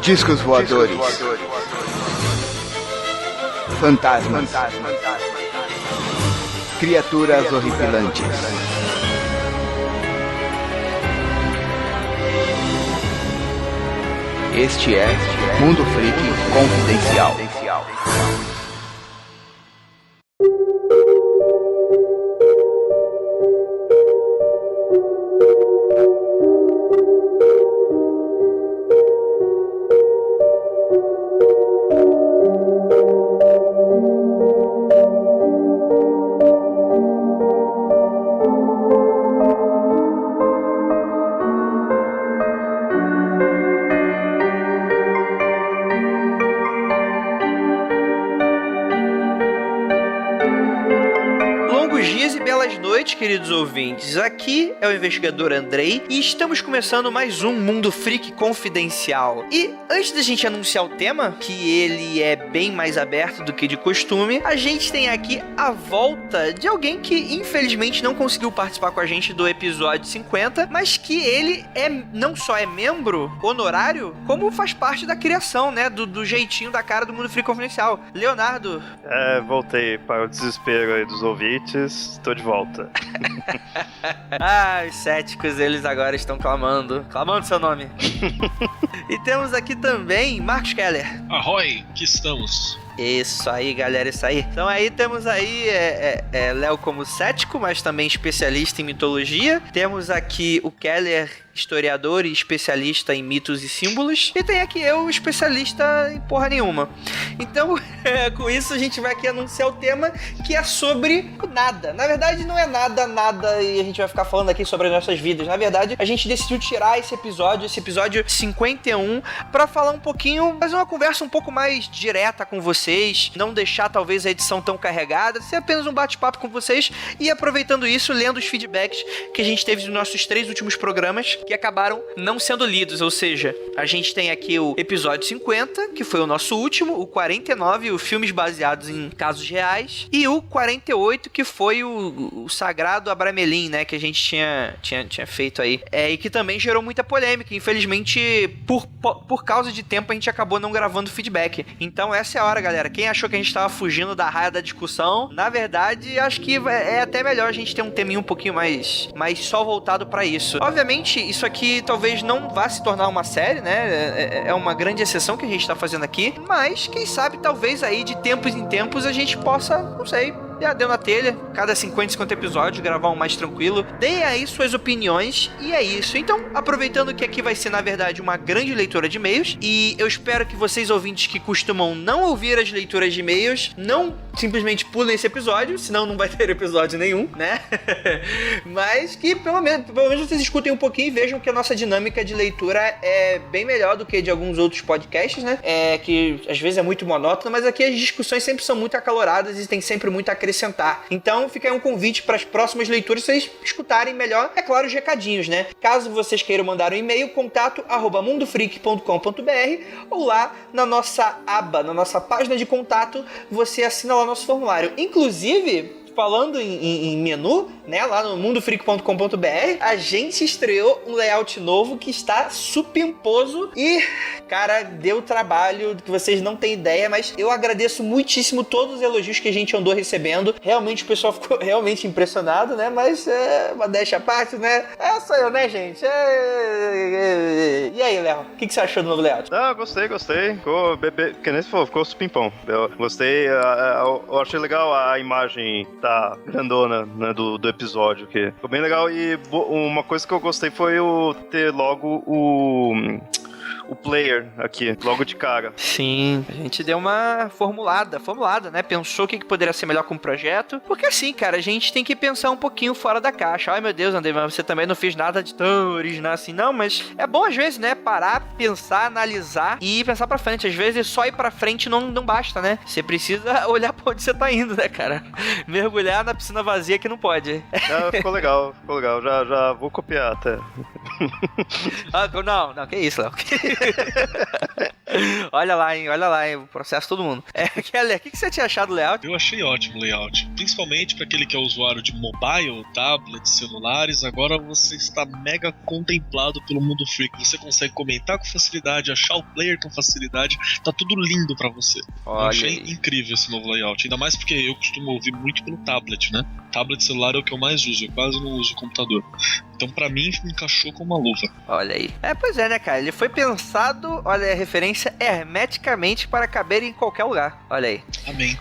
Discos voadores. Fantasmas. Criaturas horripilantes. Este é Mundo Freak Confidencial. Queridos ouvintes, aqui é o investigador Andrei e estamos começando mais um Mundo Freak Confidencial. E antes da gente anunciar o tema, que ele é bem mais aberto do que de costume, a gente tem aqui a volta de alguém que infelizmente não conseguiu participar com a gente do episódio 50, mas que ele não só é membro honorário, como faz parte da criação, né, do jeitinho da cara do Mundo Freak Confidencial. Leonardo. Voltei para o desespero aí dos ouvintes, estou de volta. Os céticos, eles agora estão clamando seu nome. E temos aqui também Marcos Keller. Ahoy, que estamos. Isso aí, galera, isso aí. Então aí temos aí Léo como cético, mas também especialista em mitologia. Temos aqui o Keller, historiador e especialista em mitos e símbolos. E tem aqui eu, especialista em porra nenhuma. Então, com isso a gente vai aqui anunciar o tema, que é sobre nada. Na verdade, não é nada, e a gente vai ficar falando aqui sobre as nossas vidas. Na verdade, a gente decidiu tirar esse episódio 51, pra falar um pouquinho, fazer uma conversa um pouco mais direta com vocês, não deixar talvez a edição tão carregada, ser apenas um bate-papo com vocês e aproveitando isso, lendo os feedbacks que a gente teve dos nossos 3 últimos programas que acabaram não sendo lidos, ou seja, a gente tem aqui o episódio 50, que foi o nosso último, o 49, os filmes baseados em casos reais, e o 48, que foi o Sagrado Abramelin, né, que a gente tinha feito aí, e que também gerou muita polêmica. Infelizmente, por causa de tempo, a gente acabou não gravando feedback. Então essa é a hora, galera. Quem achou que a gente tava fugindo da raia da discussão, na verdade, acho que é até melhor a gente ter um teminho um pouquinho mais só voltado pra isso. Obviamente, isso aqui talvez não vá se tornar uma série, né? É uma grande exceção que a gente tá fazendo aqui, mas quem sabe, talvez aí de tempos em tempos a gente possa, não sei, já deu na telha, cada 50 episódios, gravar um mais tranquilo. Deem aí suas opiniões e é isso. Então, aproveitando que aqui vai ser, na verdade, uma grande leitura de e-mails, e eu espero que vocês, ouvintes que costumam não ouvir as leituras de e-mails, não simplesmente pulem esse episódio, senão não vai ter episódio nenhum, né? Mas que pelo menos vocês escutem um pouquinho e vejam que a nossa dinâmica de leitura é bem melhor do que de alguns outros podcasts, né? Que às vezes é muito monótono, mas aqui as discussões sempre são muito acaloradas e tem sempre muito a acrescentar. Então fica aí um convite para as próximas leituras vocês escutarem melhor, é claro, os recadinhos, né? Caso vocês queiram mandar um e-mail, contato@mundofreak.com.br, ou lá na nossa aba, na nossa página de contato, você assina lá nosso formulário. Inclusive, falando em menu, né, lá no mundofreak.com.br, a gente estreou um layout novo que está supimposo e, cara, deu trabalho que vocês não têm ideia, mas eu agradeço muitíssimo todos os elogios que a gente andou recebendo. Realmente o pessoal ficou realmente impressionado, né, mas uma deixa à parte, né, sou eu, né, gente? E aí, Léo, o que você achou do novo layout? Gostei. Ficou, que nem você falou, ficou supimão. Eu gostei, eu achei legal a imagem tá grandona, né, do episódio, que ficou bem legal. E uma coisa que eu gostei foi ter logo o player aqui, logo de cara. Sim, a gente deu uma formulada, né? Pensou o que poderia ser melhor com o projeto. Porque assim, cara, a gente tem que pensar um pouquinho fora da caixa. Ai, meu Deus, André, mas você também não fez nada de tão original assim. Não, mas é bom às vezes, né? Parar, pensar, analisar e pensar pra frente. Às vezes só ir pra frente não basta, né? Você precisa olhar pra onde você tá indo, né, cara? Mergulhar na piscina vazia que não pode. Ficou legal. Já vou copiar até. Não, que isso, Léo. Olha lá, hein, processo todo mundo. Keller, o que você tinha achado do layout? Eu achei ótimo o layout, principalmente para aquele que é usuário de mobile, tablet, celulares. Agora você está mega contemplado pelo mundo freak. Você consegue comentar com facilidade, achar o player com facilidade, tá tudo lindo para você. Eu achei incrível esse novo layout, ainda mais porque eu costumo ouvir muito pelo tablet, né? Tablet e celular é o que eu mais uso, eu quase não uso computador. Então pra mim encaixou como uma luva. Olha aí. Pois é, né, cara? Ele foi pensado, olha a referência, hermeticamente para caber em qualquer lugar. Olha aí. Amém.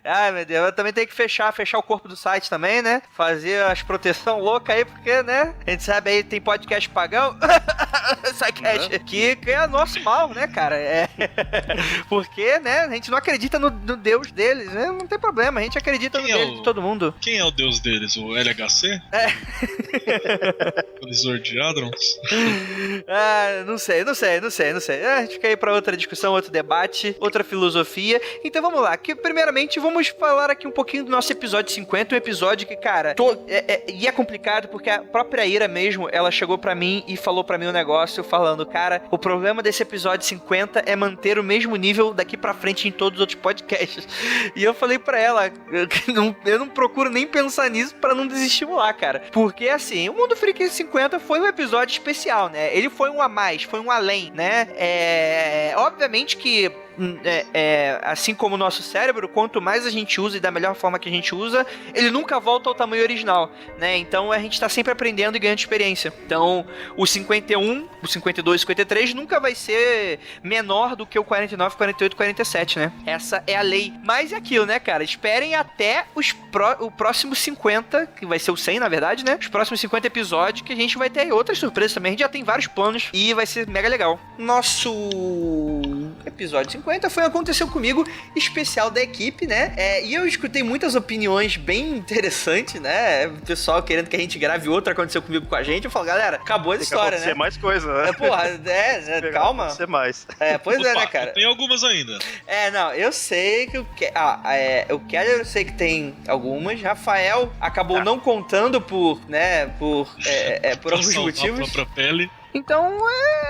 Ai, meu Deus, eu também tenho que fechar o corpo do site também, né? Fazer as proteção louca aí, porque, né? A gente sabe aí, tem podcast pagão. Sidecast, que é nosso mal, né, cara? Porque, né, a gente não acredita no Deus deles, né? Não tem problema, a gente acredita no Deus de todo mundo. Quem é o Deus deles? O LHC? O Lizord de Hadrons? Não sei. A gente fica aí pra outra discussão, outro debate, outra filosofia. Então vamos lá, que primeiramente vamos falar aqui um pouquinho do nosso episódio 50, um episódio que, cara, e é complicado porque a própria Ira mesmo, ela chegou pra mim e falou pra mim um negócio falando, cara, o problema desse episódio 50 é manter o mesmo nível daqui pra frente em todos os outros podcasts. E eu falei pra ela, eu não procuro nem pensar nisso pra não desestimular, cara. Porque, assim, o Mundo Freak 50 foi um episódio especial, né? Ele foi um a mais, foi um além, né? Obviamente que assim como o nosso cérebro, quanto mais a gente usa e da melhor forma que a gente usa, ele nunca volta ao tamanho original, né? Então a gente tá sempre aprendendo e ganhando experiência. Então o 51, o 52 e o 53 nunca vai ser menor do que o 49, 48 e 47, né? Essa é a lei. Mas é aquilo, né, cara? Esperem até o próximo 50, que vai ser o 100, na verdade, né? Os próximos 50 episódios, que a gente vai ter aí outras surpresas também. A gente já tem vários planos e vai ser mega legal. Nosso episódio 50 foi Aconteceu Comigo, especial da equipe, né? E eu escutei muitas opiniões bem interessantes, né? O pessoal querendo que a gente grave outro Aconteceu Comigo com a gente. Eu falo, galera, acabou a história, né? Tem mais coisa, né? Calma. Acontecer mais. Pois é, né, cara? Tem algumas ainda. Não, eu sei que o Keller eu sei que tem algumas. Rafael acabou não contando por alguns motivos. A própria pele. Então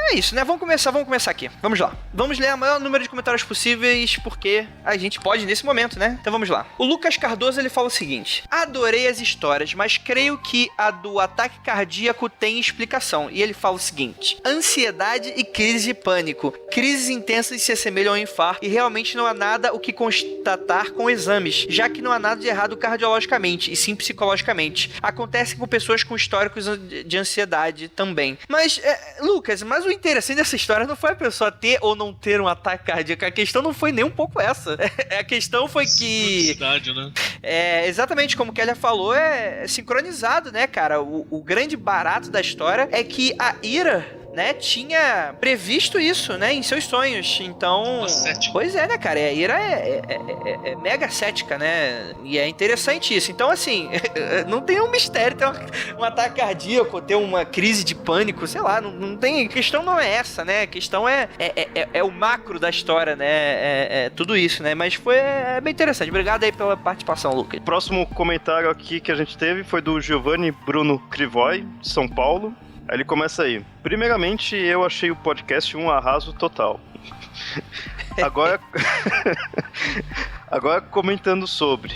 é isso, né? Vamos começar aqui. Vamos lá. Vamos ler o maior número de comentários possíveis, porque a gente pode nesse momento, né? Então vamos lá. O Lucas Cardoso, ele fala o seguinte: adorei as histórias, mas creio que a do ataque cardíaco tem explicação. E ele fala o seguinte: ansiedade e crise de pânico. Crises intensas se assemelham ao infarto e realmente não há nada o que constatar com exames, já que não há nada de errado cardiologicamente, e sim psicologicamente. Acontece com pessoas com históricos de ansiedade também. Mas Lucas, mas o interessante dessa história não foi a pessoa ter ou não ter um ataque cardíaco. A questão não foi nem um pouco essa. A questão foi que... né? Exatamente como o Keller falou, é sincronizado, né, cara? O grande barato da história é que a Ira, né, tinha previsto isso, né, em seus sonhos. Então, pois é, né, cara, a Ira é mega cética, né, e é interessante isso. Então, assim, não tem um mistério ter um ataque cardíaco, ter uma crise de pânico, sei lá, não tem, a questão não é essa, né, a questão é o macro da história, né, tudo isso, né, mas foi bem interessante. Obrigado aí pela participação, Lucas. Próximo comentário aqui que a gente teve foi do Giovanni Bruno Crivoy, de São Paulo. Aí ele começa aí. Primeiramente, eu achei o podcast um arraso total. Agora comentando sobre...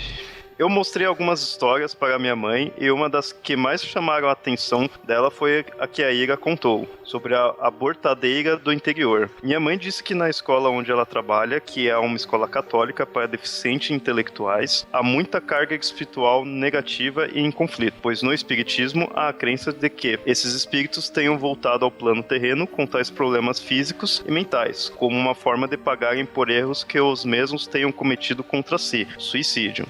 Eu mostrei algumas histórias para minha mãe e uma das que mais chamaram a atenção dela foi a que a Ira contou, sobre a abortadeira do interior. Minha mãe disse que na escola onde ela trabalha, que é uma escola católica para deficientes intelectuais, há muita carga espiritual negativa e em conflito, pois no espiritismo há a crença de que esses espíritos tenham voltado ao plano terreno com tais problemas físicos e mentais, como uma forma de pagarem por erros que os mesmos tenham cometido contra si, suicídio.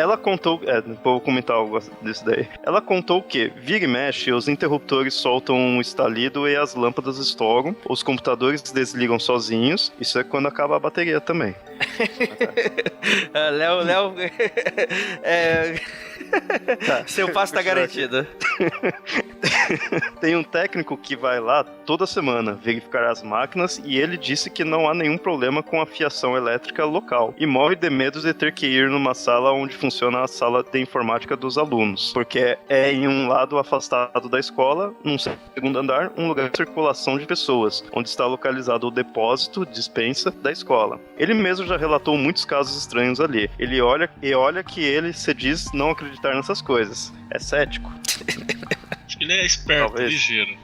Ela contou... vou comentar algo disso daí. Ela contou que, vira e mexe, os interruptores soltam um estalido e as lâmpadas estouram, os computadores desligam sozinhos, isso é quando acaba a bateria também. Léo... Tá. Seu passo tá garantido. Tem um técnico que vai lá toda semana verificar as máquinas e ele disse que não há nenhum problema com a fiação elétrica local e morre de medo de ter que ir numa sala onde funciona a sala de informática dos alunos, porque é em um lado afastado da escola, num segundo andar, um lugar de circulação de pessoas, onde está localizado o depósito, dispensa da escola. Ele mesmo já relatou muitos casos estranhos ali. Ele olha que ele se diz não acreditar nessas coisas. É cético. Acho que ele é esperto, Talvez. ligeiro.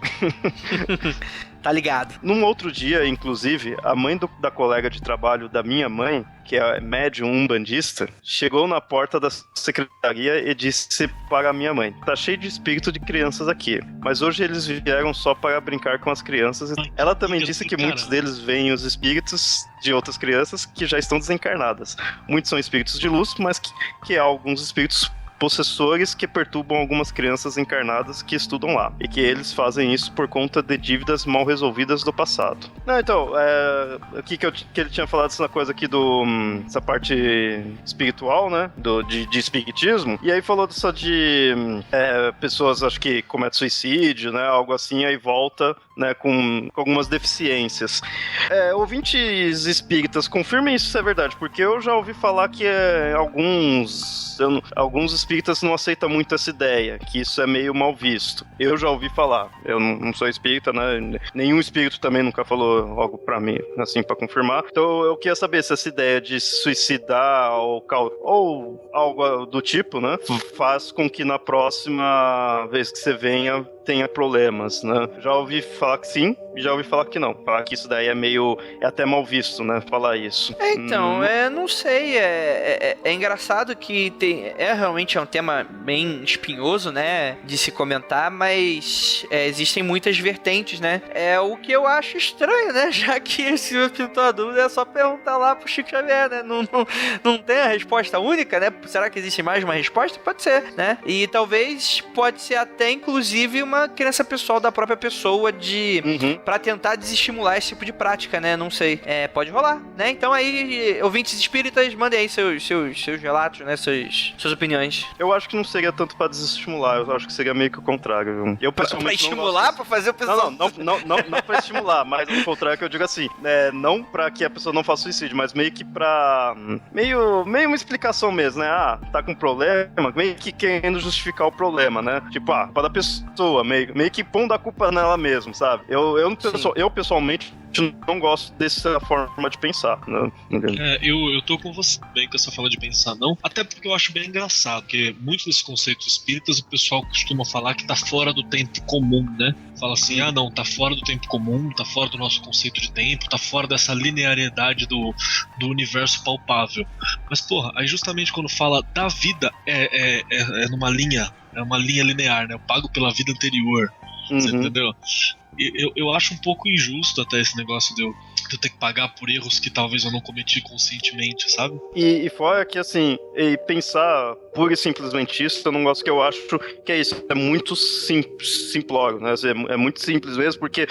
Tá ligado. Num outro dia, inclusive, a mãe da colega de trabalho da minha mãe, que é médium umbandista, chegou na porta da secretaria e disse para a minha mãe: tá cheio de espírito de crianças aqui, mas hoje eles vieram só para brincar com as crianças. Ela também disse que muitos deles veem os espíritos de outras crianças que já estão desencarnadas. Muitos são espíritos de luz, mas que há alguns espíritos possessores que perturbam algumas crianças encarnadas que estudam lá, e que eles fazem isso por conta de dívidas mal resolvidas do passado. Não, então, aqui que ele tinha falado essa coisa aqui essa parte espiritual, né, de espiritismo, e aí falou só de pessoas, acho que cometem suicídio, né, algo assim, aí volta, né, com algumas deficiências. Ouvintes espíritas, confirmem isso se é verdade, porque eu já ouvi falar que alguns espíritas não aceitam muito essa ideia, que isso é meio mal visto. Eu já ouvi falar. Eu não sou espírita, né? Nenhum espírito também nunca falou algo pra mim, assim, pra confirmar. Então eu queria saber se essa ideia de suicidar ou algo do tipo, né, faz com que na próxima vez que você venha tenha problemas, né? Já ouvi falar que sim, e já ouvi falar que não. Falar que isso daí é até mal visto, né? Falar isso. Então, não sei, é engraçado que realmente é um tema bem espinhoso, né, de se comentar, mas existem muitas vertentes, né? É o que eu acho estranho, né? Já que se você pintou a dúvida, é só perguntar lá pro Chico Xavier, né? Não tem a resposta única, né? Será que existe mais uma resposta? Pode ser, né? E talvez pode ser até, inclusive, uma crença pessoal da própria pessoa pra tentar desestimular esse tipo de prática, né? Não sei. Pode rolar, né? Então aí, ouvintes espíritas, mandem aí seus relatos, né? Suas opiniões. Eu acho que não seria tanto pra desestimular, eu acho que seria meio que o contrário, viu? Eu pessoalmente pra estimular, pra fazer o pessoal... Não pra estimular, mas o contrário que eu digo assim, não pra que a pessoa não faça suicídio, mas meio que pra... Meio uma explicação mesmo, né? Tá com problema, meio que querendo justificar o problema, né? Tipo, para a pessoa, meio que pondo a culpa nela mesmo, sabe? Eu pessoalmente não gosto dessa forma de pensar, né? Eu tô com você bem com essa forma de pensar, não. Até porque eu acho bem engraçado, porque muitos desses conceitos espíritas o pessoal costuma falar que tá fora do tempo comum, né? Fala assim, não, tá fora do tempo comum, tá fora do nosso conceito de tempo, tá fora dessa linearidade do universo palpável. Mas, porra, aí justamente quando fala da vida, é numa linha, é uma linha linear, né? Eu pago pela vida anterior, você entendeu? Eu acho um pouco injusto até esse negócio de eu ter que pagar por erros que talvez eu não cometi conscientemente, sabe? E fora que, assim, pensar pura e simplesmente isso, eu não gosto, que eu acho que é isso, é muito simplório, né? É muito simples mesmo, porque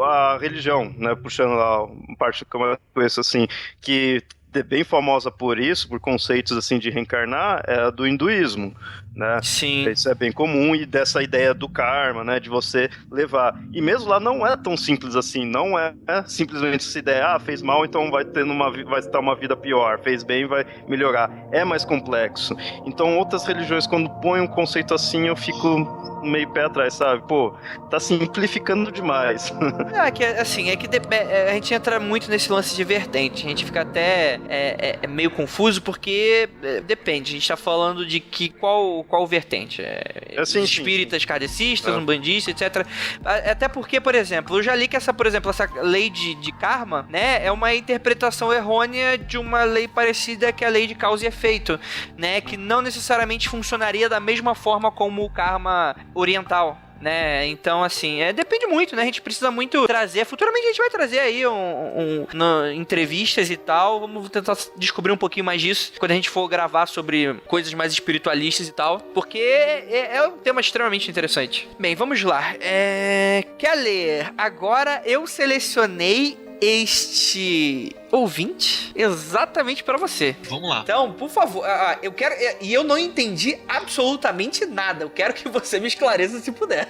a religião, né, puxando lá uma parte como eu conheço, assim, que é bem famosa por isso, por conceitos assim de reencarnar, é a do hinduísmo, né? Sim. Isso é bem comum, e dessa ideia do karma, né, de você levar. E mesmo lá não é tão simples assim, não é simplesmente essa ideia, fez mal, então vai ter uma vida pior, fez bem, vai melhorar. É mais complexo. Então outras religiões, quando põem um conceito assim, eu fico meio pé atrás, sabe? Pô, tá simplificando demais. A gente entra muito nesse lance de vertente, a gente fica até meio confuso, porque depende, a gente tá falando de qual vertente? Espíritas, kardecistas, umbandistas, etc. Até porque, por exemplo, eu já li que essa lei de karma, né, é uma interpretação errônea de uma lei parecida que é a lei de causa e efeito, né, que não necessariamente funcionaria da mesma forma como o karma oriental, né? Então, assim, depende muito, né? A gente precisa muito trazer. Futuramente a gente vai trazer aí entrevistas e tal. Vamos tentar descobrir um pouquinho mais disso quando a gente for gravar sobre coisas mais espiritualistas e tal, porque é um tema extremamente interessante. Bem, vamos lá. Keller, agora eu selecionei este ouvinte exatamente pra você. Vamos lá. Então, por favor, eu quero... E eu não entendi absolutamente nada. Eu quero que você me esclareça se puder.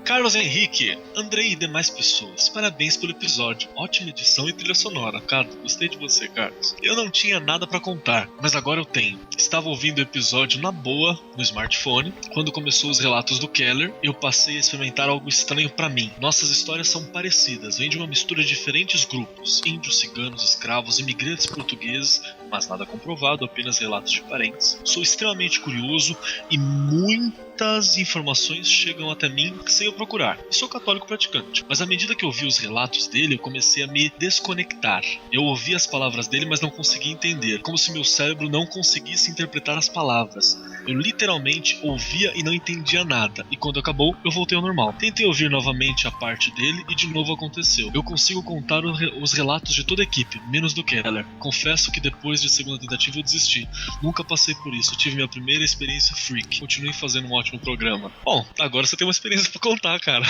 Carlos Henrique, Andrei e demais pessoas, parabéns pelo episódio. Ótima edição e trilha sonora. Cara, gostei de você, Carlos. Eu não tinha nada pra contar, mas agora eu tenho. Estava ouvindo o episódio na boa, no smartphone. Quando começou os relatos do Keller, eu passei a experimentar algo estranho pra mim. Nossas histórias são parecidas, vêm de uma mistura de diferentes grupos. Índios, ciganos, escravos, imigrantes portugueses, mas nada comprovado, apenas relatos de parentes. Sou extremamente curioso e muitas informações chegam até mim sem eu procurar. Eu sou católico praticante, mas à medida que eu ouvi os relatos dele, eu comecei a me desconectar. Eu ouvi as palavras dele, mas não conseguia entender, como se meu cérebro não conseguisse interpretar as palavras. Eu literalmente ouvia e não entendia nada, e quando acabou, eu voltei ao normal. Tentei ouvir novamente a parte dele e de novo aconteceu. Eu consigo contar os relatos de toda a equipe, menos do Keller. Confesso que depois de segunda tentativa eu desisti. Nunca passei por isso, eu tive minha primeira experiência freak. Continue fazendo um ótimo programa. Bom, agora você tem uma experiência pra contar, cara.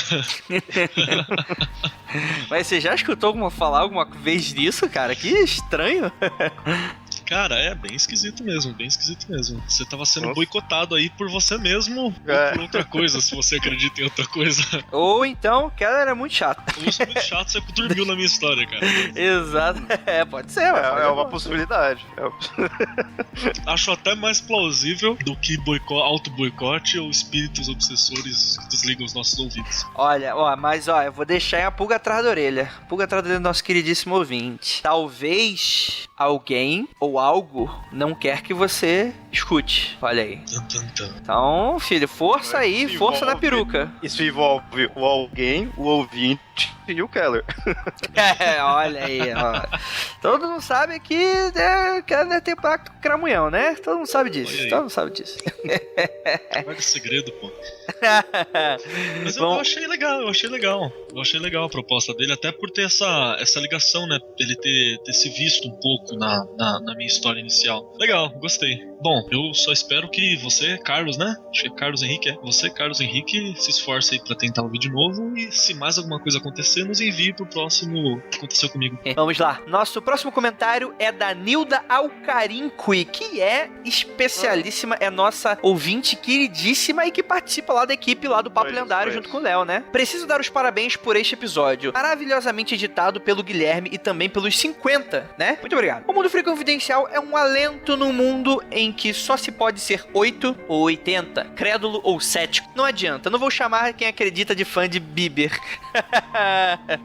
Mas você já escutou falar alguma vez disso, cara? Que estranho. Cara, é bem esquisito mesmo, bem esquisito mesmo. Você tava sendo boicotado aí por você mesmo ou por outra coisa, se você acredita em outra coisa. Ou então, o Keller era muito chato. Ou eu sou muito chato, você dormiu na minha história, cara. Exato. Pode ser. É uma possibilidade. Acho até mais plausível do que auto-boicote ou espíritos obsessores que desligam os nossos ouvidos. Olha, eu vou deixar a pulga atrás da orelha. Pulga atrás da orelha do nosso queridíssimo ouvinte. Talvez alguém ou algo não quer que você escute. Olha aí. Então, filho, força aí, força na peruca. Isso envolve o alguém, o ouvinte e o Keller. Olha aí, ó. Todo mundo sabe que Keller tem pacto com o Cramunhão, né? Todo mundo sabe disso. Todo mundo sabe disso. Vai de segredo, pô. Mas eu achei legal. Eu achei legal a proposta dele, até por ter essa ligação, né? Ele ter se visto um pouco na minha história inicial. Legal, gostei. Bom, eu só espero que você, Carlos, né? Acho que é Carlos Henrique, Você, Carlos Henrique, se esforce aí pra tentar ouvir de novo e se mais alguma coisa acontecer, nos envie pro próximo que aconteceu comigo. Vamos lá. Nosso próximo comentário é da Nilda Alcarinqui, que é especialíssima, é nossa ouvinte queridíssima e que participa lá da equipe lá do Papo Lendário junto com o Léo, né? Preciso dar os parabéns por este episódio, maravilhosamente editado pelo Guilherme e também pelos 50, né? Muito obrigado. O Mundo Freak Confidencial é um alento no mundo em que só se pode ser 8 ou 80, crédulo ou cético. Não adianta, não vou chamar quem acredita de fã de Bieber.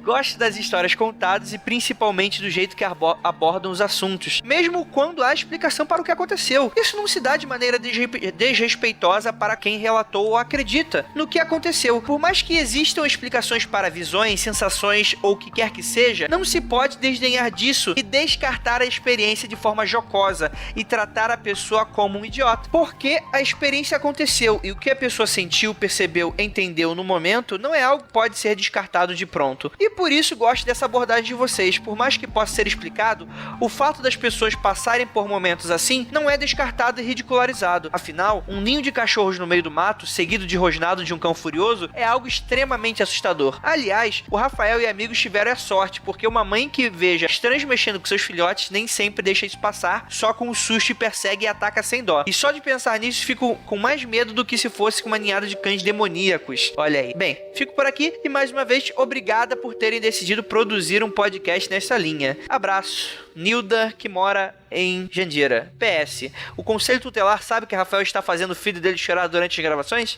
Gosto das histórias contadas e principalmente do jeito que abordam os assuntos, mesmo quando há explicação para o que aconteceu. Isso não se dá de maneira desrespeitosa para quem relatou ou acredita no que aconteceu. Por mais que existam explicações para visões, sensações ou o que quer que seja, não se pode desdenhar disso e descartar a experiência de forma jocosa e tratar a pessoa como um idiota. Porque a experiência aconteceu e o que a pessoa sentiu, percebeu, entendeu no momento não é algo que pode ser descartado de pronto. E por isso gosto dessa abordagem de vocês. Por mais que possa ser explicado, o fato das pessoas passarem por momentos assim não é descartado e ridicularizado. Afinal, um ninho de cachorros no meio do mato, seguido de rosnado de um cão furioso, é algo extremamente assustador. Aliás, o Rafael e amigos tiveram a sorte, porque uma mãe que veja estranhos mexendo com seus filhotes nem sempre deixa isso passar, só com o susto e persegue e ataca sem dó. E só de pensar nisso fico com mais medo do que se fosse com uma ninhada de cães demoníacos. Olha aí. Bem, fico por aqui e mais uma vez, obrigada por terem decidido produzir um podcast nessa linha. Abraço. Nilda, que mora em Jandira. PS, o Conselho Tutelar sabe que Rafael está fazendo o filho dele chorar durante as gravações?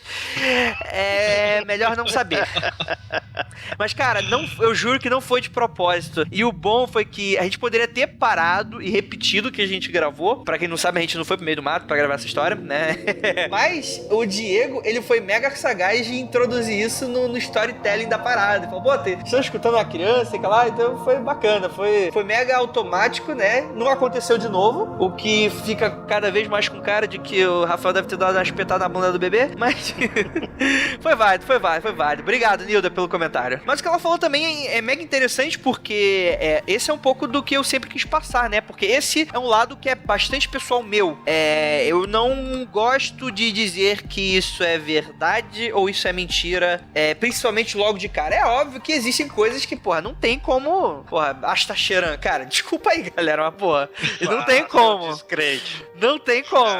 É melhor não saber. Mas, cara, eu juro que não foi de propósito. E o bom foi que a gente poderia ter parado e repetido o que a gente gravou. Pra quem não sabe, a gente não foi pro meio do mato pra gravar essa história, né? Mas o Diego, ele foi mega sagaz de introduzir isso no storytelling da parada. Ele falou, pô, estão escutando uma criança, sei lá, então foi bacana. Foi mega automático, né? Não aconteceu de de novo, o que fica cada vez mais com cara de que o Rafael deve ter dado uma espetada na bunda do bebê, mas foi válido. Obrigado, Nilda, pelo comentário. Mas o que ela falou também é mega interessante, porque esse é um pouco do que eu sempre quis passar, né? Porque esse é um lado que é bastante pessoal meu. Eu não gosto de dizer que isso é verdade ou isso é mentira, principalmente logo de cara. É óbvio que existem coisas que, porra, não tem como... Porra, Astacheran, cara, desculpa aí, galera, mas, porra, não tem como. Descrente. Não tem como,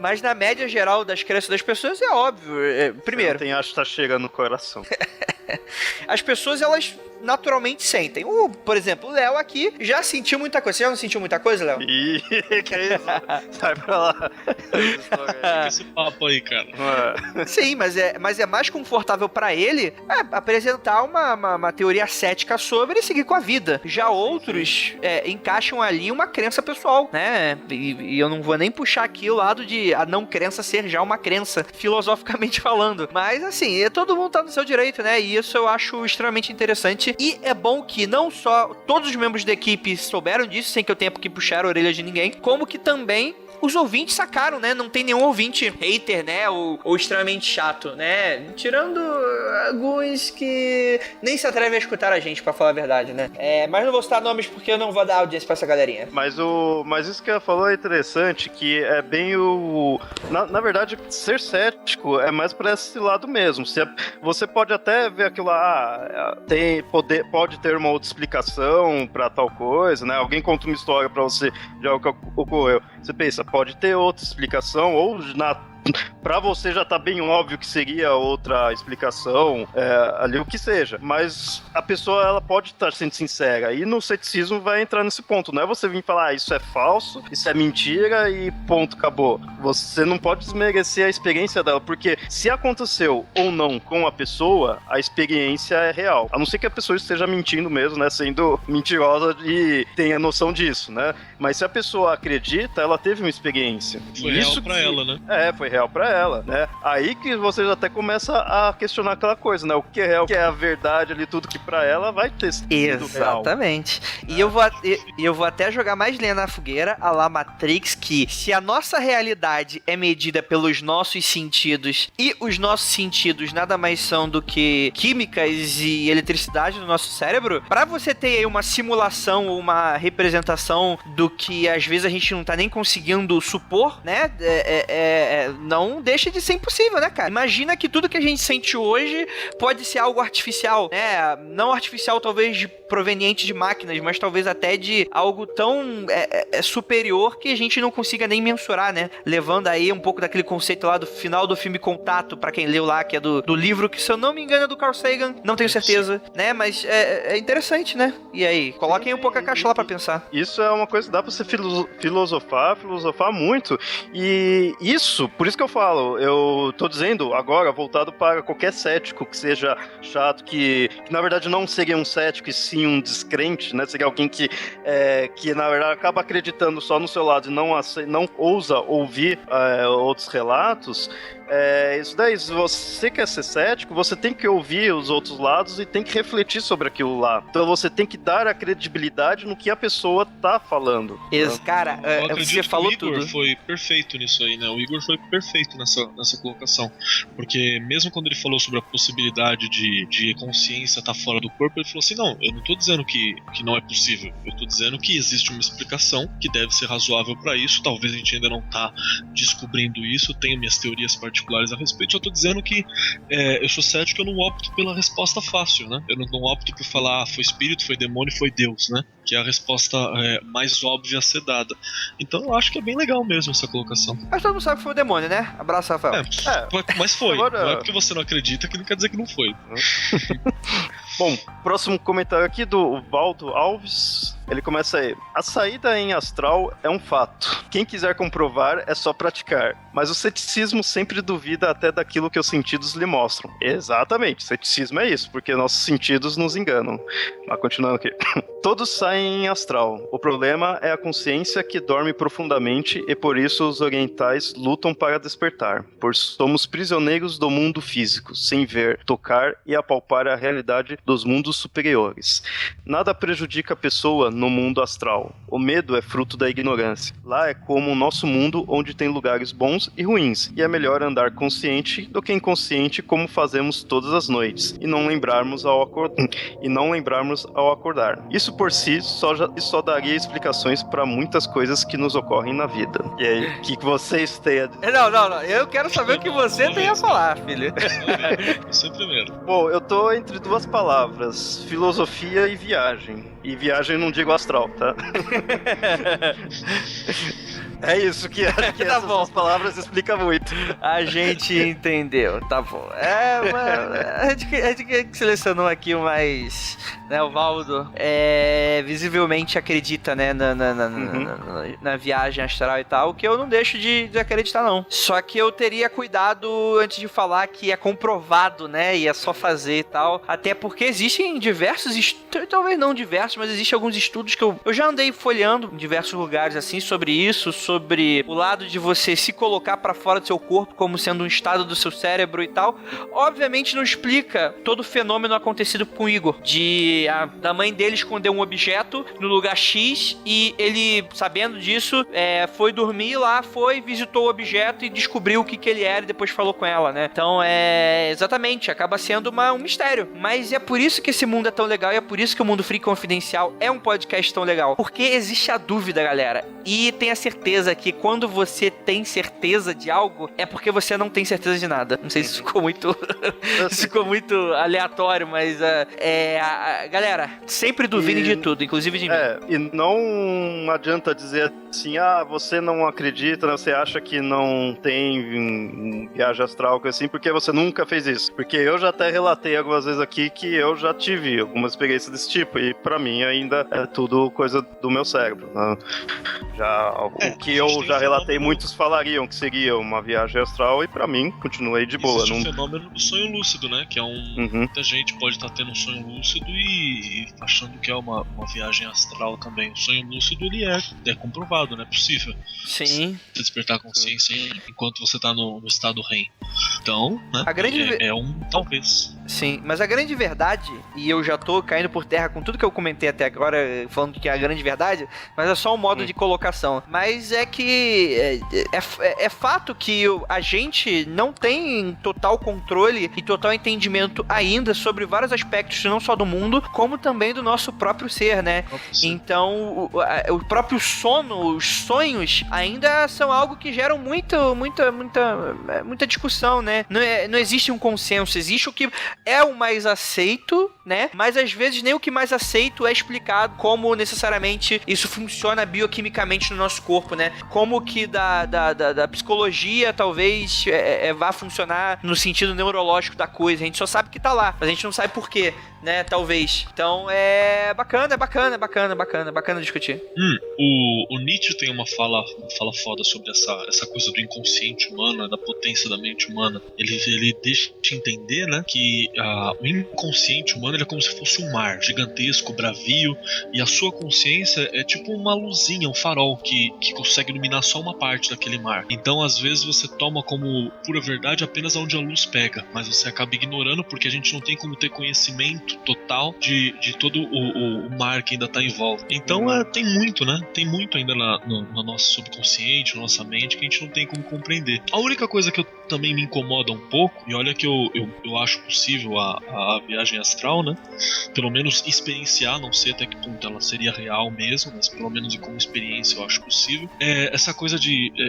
mas na média geral das crenças das pessoas é óbvio. Primeiro... Tem acho que tá chegando no coração. As pessoas, elas naturalmente sentem. Por exemplo, o Léo aqui já sentiu muita coisa. Você já não sentiu muita coisa, Léo? Ih, que é isso? Sai pra lá. Fica esse papo aí, cara. Sim, mas é mais confortável pra ele apresentar uma teoria cética sobre e seguir com a vida. Já outros encaixam ali uma crença pessoal, né? E eu não vou nem puxar aqui o lado de a não crença ser já uma crença, filosoficamente falando. Mas, assim, todo mundo tá no seu direito, né? E isso eu acho extremamente interessante. E é bom que não só todos os membros da equipe souberam disso, sem que eu tenha que puxar a orelha de ninguém, como que também os ouvintes sacaram, né? Não tem nenhum ouvinte hater, né? Ou extremamente chato, né? Tirando alguns que nem se atrevem a escutar a gente, pra falar a verdade, né? Mas não vou citar nomes porque eu não vou dar audiência pra essa galerinha. Mas isso que ela falou é interessante, que é bem o... Na verdade, ser cético é mais pra esse lado mesmo. Você pode até ver aquilo lá, pode ter uma outra explicação pra tal coisa, né? Alguém conta uma história pra você de algo que ocorreu. Você pensa, pode ter outra explicação, ou pra você já tá bem óbvio que seria outra explicação, ali o que seja. Mas a pessoa, ela pode estar sendo sincera. E no ceticismo vai entrar nesse ponto. Não é você vir falar, isso é falso, isso é mentira e ponto, acabou. Você não pode desmerecer a experiência dela, porque se aconteceu ou não com a pessoa, a experiência é real. A não ser que a pessoa esteja mentindo mesmo, né? Sendo mentirosa e tenha noção disso, né? Mas se a pessoa acredita, ela teve uma experiência. Foi real pra ela, né? Foi real pra ela, né? Aí que você já até começa a questionar aquela coisa, né? O que é real, o que é a verdade ali, tudo que pra ela vai ter sido real. Exatamente. E eu vou até jogar mais lenha na fogueira, a la Matrix, que se a nossa realidade é medida pelos nossos sentidos, e os nossos sentidos nada mais são do que químicas e eletricidade do nosso cérebro, pra você ter aí uma simulação ou uma representação do que às vezes a gente não tá nem conseguindo supor, né? Não deixa de ser impossível, né, cara? Imagina que tudo que a gente sente hoje pode ser algo artificial, né? Não artificial, talvez proveniente de máquinas, mas talvez até de algo tão superior que a gente não consiga nem mensurar, né? Levando aí um pouco daquele conceito lá do final do filme Contato, pra quem leu lá, que é do livro que, se eu não me engano, é do Carl Sagan, não tenho certeza, né? Mas é interessante, né? E aí, coloquem um pouco a caixa lá pra pensar. Isso é uma coisa que dá pra você filosofar muito, e isso, por isso que eu falo, eu tô dizendo agora, voltado para qualquer cético que seja chato, que na verdade não seria um cético e sim um descrente, né? Seria alguém que na verdade acaba acreditando só no seu lado e não ousa ouvir outros relatos. Isso daí, se você quer ser cético, você tem que ouvir os outros lados e tem que refletir sobre aquilo lá. Então você tem que dar a credibilidade no que a pessoa tá falando. Cara, você falou tudo. O Igor foi perfeito nisso aí, né? O Igor foi perfeito nessa colocação. Porque mesmo quando ele falou sobre a possibilidade de consciência estar fora do corpo, ele falou assim, não, eu não tô dizendo que não é possível. Eu tô dizendo que existe uma explicação que deve ser razoável para isso. Talvez a gente ainda não tá descobrindo isso. Eu tenho minhas teorias particulares a respeito. Eu tô dizendo que eu sou cético, eu não opto pela resposta fácil, né? Eu não opto por falar foi espírito, foi demônio, foi Deus, né? Que é a resposta mais óbvia a ser dada. Então eu acho que é bem legal mesmo essa colocação. Mas todo mundo sabe que foi o demônio, né? Abraço, Rafael. Mas foi. Agora... Não é porque você não acredita que não quer dizer que não foi. Bom, próximo comentário aqui do Valdo Alves. Ele começa aí. A saída em astral é um fato. Quem quiser comprovar é só praticar. Mas o ceticismo sempre duvida até daquilo que os sentidos lhe mostram. Exatamente, ceticismo é isso, porque nossos sentidos nos enganam. Mas continuando aqui. Todos saem em astral. O problema é a consciência que dorme profundamente e por isso os orientais lutam para despertar. Pois somos prisioneiros do mundo físico, sem ver, tocar e apalpar a realidade dos mundos superiores. Nada prejudica a pessoa no mundo astral. O medo é fruto da ignorância. Lá é como o nosso mundo, onde tem lugares bons e ruins, e é melhor andar consciente do que inconsciente, como fazemos todas as noites, e não lembrarmos ao acordar. Isso por si só daria explicações para muitas coisas que nos ocorrem na vida. E aí, o que vocês têm a dizer? Não, eu quero saber o que você tem a falar, filho. Você primeiro. Bom, eu tô entre duas palavras, filosofia e viagem. E viagem não digo astral, tá? É isso que acho que Tá essas bom. duas palavras explicam muito. A gente entendeu, tá bom. A gente que selecionou aqui o mais... Né, o Valdo visivelmente acredita, né, na viagem astral e tal, que eu não deixo de acreditar, não. Só que eu teria cuidado antes de falar que é comprovado, né, e é só fazer e tal. Até porque existem diversos, talvez não diversos, mas existem alguns estudos que eu já andei folheando em diversos lugares, assim, sobre isso, sobre o lado de você se colocar pra fora do seu corpo como sendo um estado do seu cérebro e tal. Obviamente não explica todo o fenômeno acontecido com o Igor, da mãe dele esconder um objeto no lugar X e ele, sabendo disso, foi dormir lá, visitou o objeto e descobriu o que ele era e depois falou com ela, né? Então, exatamente, acaba sendo um mistério. Mas é por isso que esse mundo é tão legal e é por isso que o Mundo Freak Confidencial é um podcast tão legal. Porque existe a dúvida, galera. E tenha certeza que quando você tem certeza de algo, é porque você não tem certeza de nada. Não sei se ficou muito... ficou muito aleatório, mas... galera, sempre duvidem de tudo, inclusive de mim. E não adianta dizer assim, você não acredita, né? Você acha que não tem viagem astral, coisa assim, porque você nunca fez isso. Porque eu já até relatei algumas vezes aqui que eu já tive algumas experiências desse tipo, e pra mim ainda é tudo coisa do meu cérebro, né? O que eu já relatei, muitos falariam que seria uma viagem astral, e pra mim, continuei de boa. Existe o fenômeno do sonho lúcido, né? Que é muita gente pode estar tendo um sonho lúcido e achando que é uma viagem astral também. O sonho lúcido, ele é comprovado, né? É possível. Sim. Você despertar a consciência enquanto você tá no estado REM. Então, né? É um talvez. Sim, mas a grande verdade, e eu já tô caindo por terra com tudo que eu comentei até agora, falando que é a grande verdade, mas é só um modo de colocação. Mas é que é fato que a gente não tem total controle e total entendimento ainda sobre vários aspectos, não só do mundo, como também do nosso próprio ser, né? Então, o próprio sono, os sonhos, ainda são algo que geram muita discussão, né? Não existe um consenso, existe o que é o mais aceito, né? Mas às vezes nem o que mais aceito é explicado como necessariamente isso funciona bioquimicamente no nosso corpo, né? Como que da psicologia talvez vá funcionar no sentido neurológico da coisa. A gente só sabe que tá lá, mas a gente não sabe por quê, né? Talvez. Então é bacana discutir. O Nietzsche tem uma fala foda sobre essa coisa do inconsciente humano, da potência da mente humana. Ele deixa te entender, né, que o inconsciente humano ele é como se fosse um mar gigantesco, bravio, e a sua consciência é tipo uma luzinha, um farol que consegue iluminar só uma parte daquele mar. Então às vezes você toma como pura verdade apenas onde a luz pega, mas você acaba ignorando porque a gente não tem como ter conhecimento total de todo o mar que ainda tá em volta. Então tem muito, né? Tem muito ainda no nosso subconsciente, na nossa mente, que a gente não tem como compreender. A única coisa que eu também me incomoda um pouco, e olha que eu acho possível a viagem astral, né? Pelo menos experienciar, não sei até que ponto ela seria real mesmo, mas pelo menos como experiência eu acho possível. Essa coisa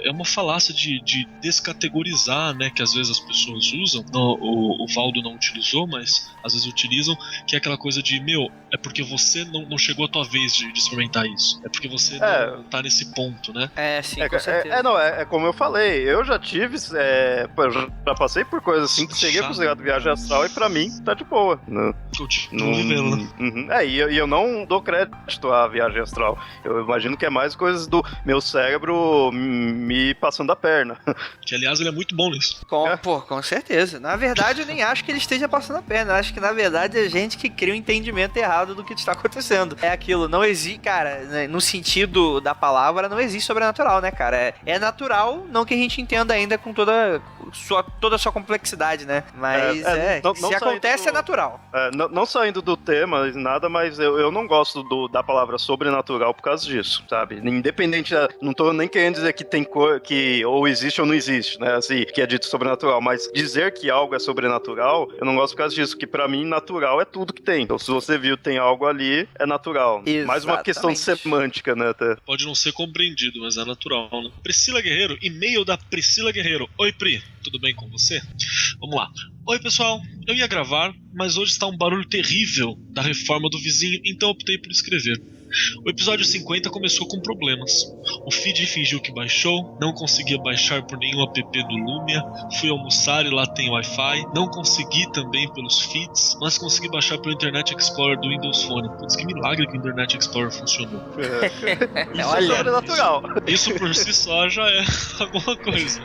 é uma falácia de descategorizar, né? Que às vezes as pessoas usam, o Valdo não utilizou, mas às vezes utilizam, que é aquela coisa de, é porque você não chegou a tua vez de experimentar isso. É porque você não tá nesse ponto, né? Sim, com certeza. É como eu falei, eu já tive, eu já passei por coisas assim que seria considerado viagem astral e pra mim tá de boa. Continua vivendo, né? E eu não dou crédito à viagem astral. Eu imagino que é mais coisas do meu cérebro me passando a perna. Que aliás ele é muito bom nisso. Com certeza. Na verdade eu nem acho que ele esteja passando a perna. Eu acho que na verdade é gente que cria um entendimento errado do que está acontecendo. É aquilo, não existe, cara, no sentido da palavra, não existe sobrenatural, né, cara? É natural, não que a gente entenda ainda com toda toda a sua complexidade, né? Mas se acontece, é natural. Não saindo do tema, nada, mas eu não gosto da palavra sobrenatural por causa disso, sabe? Independente, não tô nem querendo dizer que tem cor que ou existe ou não existe, né? Assim, que é dito sobrenatural, mas dizer que algo é sobrenatural, eu não gosto por causa disso, que pra mim natural é tudo que tem. Então se você viu tem algo ali, é natural. Exatamente. Mais uma questão de semântica, né? Até. Pode não ser compreendido, mas é natural, né? Priscila Guerreiro, e-mail da Priscila Guerreiro. Oi, Pri, tudo bem com você? Vamos lá. Oi, pessoal, eu ia gravar, mas hoje está um barulho terrível da reforma do vizinho, então optei por escrever. O episódio 50 começou com problemas. O feed fingiu que baixou, não conseguia baixar por nenhum app do Lumia, fui almoçar e lá tem Wi-Fi, não consegui também pelos feeds, mas consegui baixar pelo Internet Explorer do Windows Phone. Putz, que milagre que o Internet Explorer funcionou. Isso é sobrenatural. Isso por si só já é alguma coisa.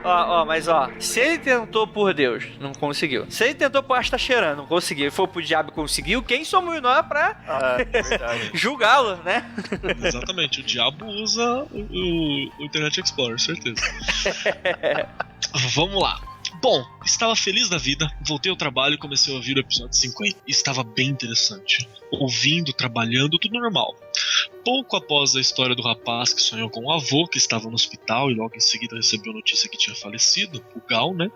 Mas se ele tentou por Deus, não conseguiu. Se ele tentou por Astacheran, não conseguiu. Ele foi pro diabo e conseguiu, quem somos nós pra julgá-lo, né? Exatamente, o diabo usa o Internet Explorer, certeza. Vamos lá. Bom, estava feliz da vida, voltei ao trabalho e comecei a ouvir o episódio 50 e estava bem interessante. Ouvindo, trabalhando, tudo normal. Pouco após a história do rapaz que sonhou com o avô, que estava no hospital e logo em seguida recebeu notícia que tinha falecido, o Gal, né?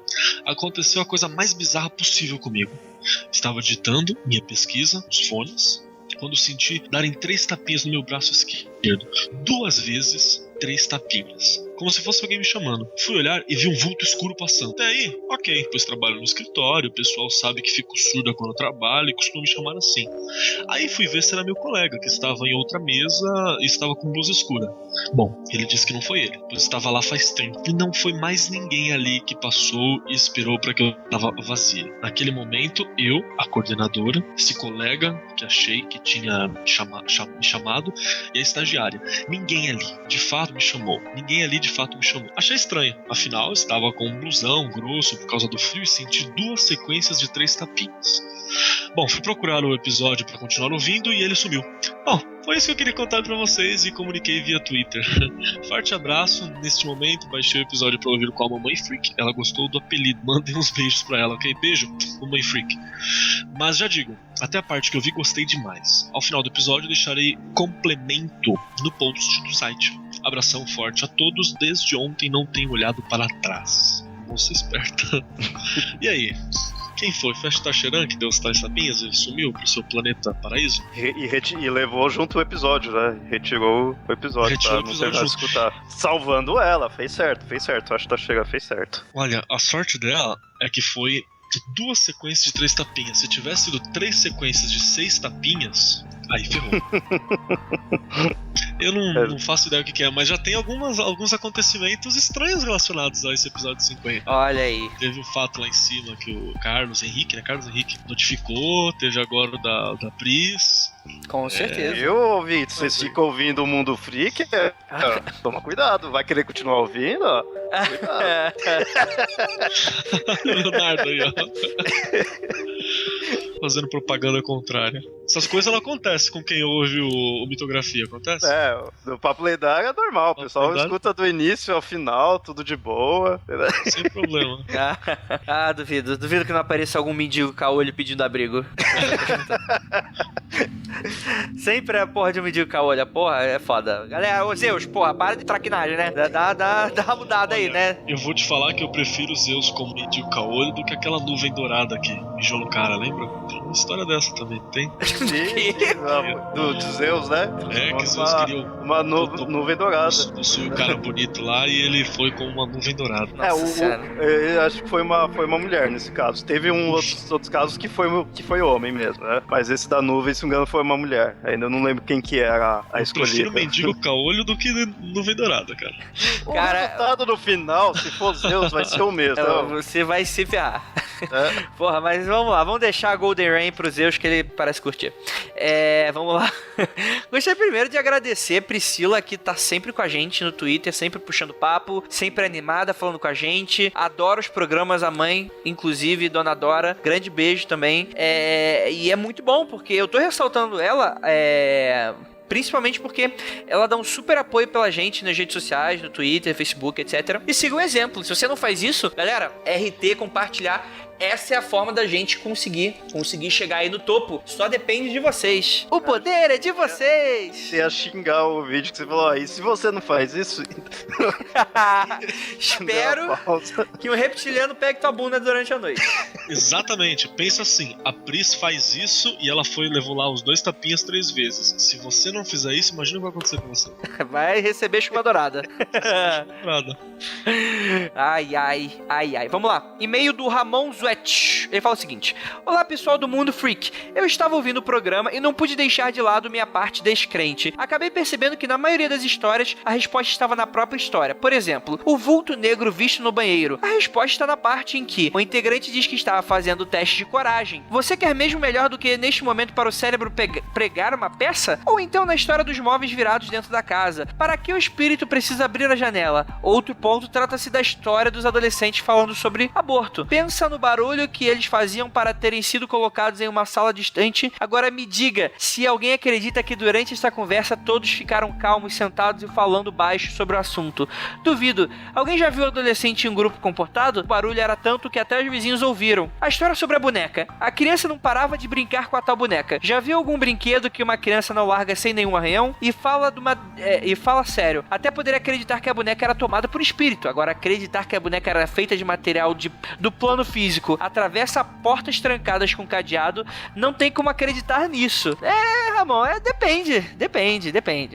Aconteceu a coisa mais bizarra possível comigo. Estava digitando minha pesquisa, os fones, quando senti darem 3 tapinhas no meu braço esquerdo. 2 vezes, 3 tapinhas. Como se fosse alguém me chamando. Fui olhar e vi um vulto escuro passando. Até aí, ok, pois trabalho no escritório, o pessoal sabe que fico surda quando eu trabalho e costuma me chamar assim. Aí fui ver se era meu colega, que estava em outra mesa e estava com blusa escura. Bom, ele disse que não foi ele, pois estava lá faz tempo. E não foi mais ninguém ali que passou e esperou para que eu estava vazia. Naquele momento, eu, a coordenadora, esse colega que achei que tinha me chamado e a estagiária. Ninguém ali, de fato, me chamou. Ninguém ali de fato me chamou. Achei estranho, afinal estava com um blusão grosso por causa do frio e senti 2 sequências de 3 tapinhas. Bom, fui procurar o episódio para continuar ouvindo e ele sumiu. Bom, foi isso que eu queria contar para vocês e comuniquei via Twitter. Forte abraço, neste momento baixei o episódio para ouvir com a Mamãe Freak. Ela gostou do apelido, mandei uns beijos para ela, ok? Beijo, Mamãe Freak. Mas já digo, até a parte que eu vi gostei demais. Ao final do episódio deixarei complemento no post do site. Abração forte a todos, desde ontem não tenho olhado para trás. Moça esperta. E aí? Quem foi? Foi Astacheran que deu os tais tapinhas e sumiu pro seu planeta paraíso? E levou junto o episódio, né? Retirou o episódio pra não ter nada a escutar. Salvando ela, fez certo. Astacheran fez certo. Olha, a sorte dela é que foi 2 sequências de 3 tapinhas. Se tivesse sido 3 sequências de 6 tapinhas, aí ferrou. Eu não faço ideia o que é, mas já tem alguns acontecimentos estranhos relacionados a esse episódio 50. Olha aí. Teve o fato lá em cima que o Carlos Henrique notificou, teve agora o da Pris. Com certeza. Eu ouvi, vocês ficam ouvindo o Mundo Freak, toma cuidado, vai querer continuar ouvindo? Cuidado. Leonardo aí, ó. Fazendo propaganda contrária. Essas coisas não acontecem com quem ouve o Mitografia, acontece? O Papo Lendário é normal, o pessoal escuta do início ao final, tudo de boa. Sem problema. Duvido que não apareça algum mendigo caolho pedindo abrigo. Sempre a porra de um mendigo caolho, porra, é foda. Galera, ô Zeus, porra, para de traquinagem, né? Dá uma mudada. Olha, aí, né? Eu vou te falar que eu prefiro Zeus como mendigo caolho do que aquela nuvem dourada que mijou no cara, lembra? Tem uma história dessa também, tem? Do Zeus, né? Que Zeus queria uma nuvem dourada. Possui um cara bonito lá e ele foi com uma nuvem dourada. Eu acho que foi uma mulher nesse caso. Teve outros casos que foi homem mesmo, né? Mas esse da nuvem, se não me engano, foi uma mulher. Ainda não lembro quem que era a escolhida. Eu prefiro mendigo caolho do que nuvem dourada, cara. O resultado no final, se for Zeus, vai ser o mesmo. Você vai se ferrar. Porra, mas vamos lá. Vamos deixar a Golden Rain pro Zeus, que ele parece curtir. Vamos lá. Gostaria primeiro de agradecer a Priscila, que tá sempre com a gente no Twitter, sempre puxando papo, sempre animada, falando com a gente. Adoro os programas, a mãe, inclusive, Dona Dora. Grande beijo também. E é muito bom, porque eu tô ressaltando ela, principalmente porque ela dá um super apoio pela gente nas redes sociais, no Twitter, Facebook, etc. E siga um exemplo. Se você não faz isso, galera, RT, compartilhar, essa é a forma da gente conseguir chegar aí no topo. Só depende de vocês. O poder é de vocês. Você ia xingar o vídeo que você falou, e se você não faz isso... Espero que um reptiliano pegue tua bunda durante a noite. Exatamente. Pensa assim, a Pris faz isso e ela levou lá os 2 tapinhas 3 vezes. Se você não fizer isso, imagina o que vai acontecer com você. Vai receber chuva dourada. Nada. Ai. Vamos lá. E-mail do Ramon Zuet. Ele fala o seguinte: olá, pessoal do Mundo Freak. Eu estava ouvindo o programa e não pude deixar de lado minha parte descrente. Acabei percebendo que na maioria das histórias a resposta estava na própria história. Por exemplo, o vulto negro visto no banheiro. A resposta está na parte em que o integrante diz que estava fazendo o teste de coragem. Você quer mesmo melhor do que neste momento para o cérebro pregar uma peça? Ou então na história dos móveis virados dentro da casa. Para que o espírito precisa abrir a janela? Outro ponto trata-se da história dos adolescentes falando sobre aborto. Pensa no barulho que eles faziam para terem sido colocados em uma sala distante. Agora me diga se alguém acredita que durante esta conversa todos ficaram calmos, sentados e falando baixo sobre o assunto. Duvido. Alguém já viu um adolescente em um grupo comportado? O barulho era tanto que até os vizinhos ouviram. A história sobre a boneca. A criança não parava de brincar com a tal boneca. Já viu algum brinquedo que uma criança não larga sem nenhum arranhão? E fala sério. Até poderia acreditar que a boneca era tomada por espírito. Agora acreditar que a boneca era feita de material do plano físico, atravessa portas trancadas com cadeado, não tem como acreditar nisso. Ramon, depende.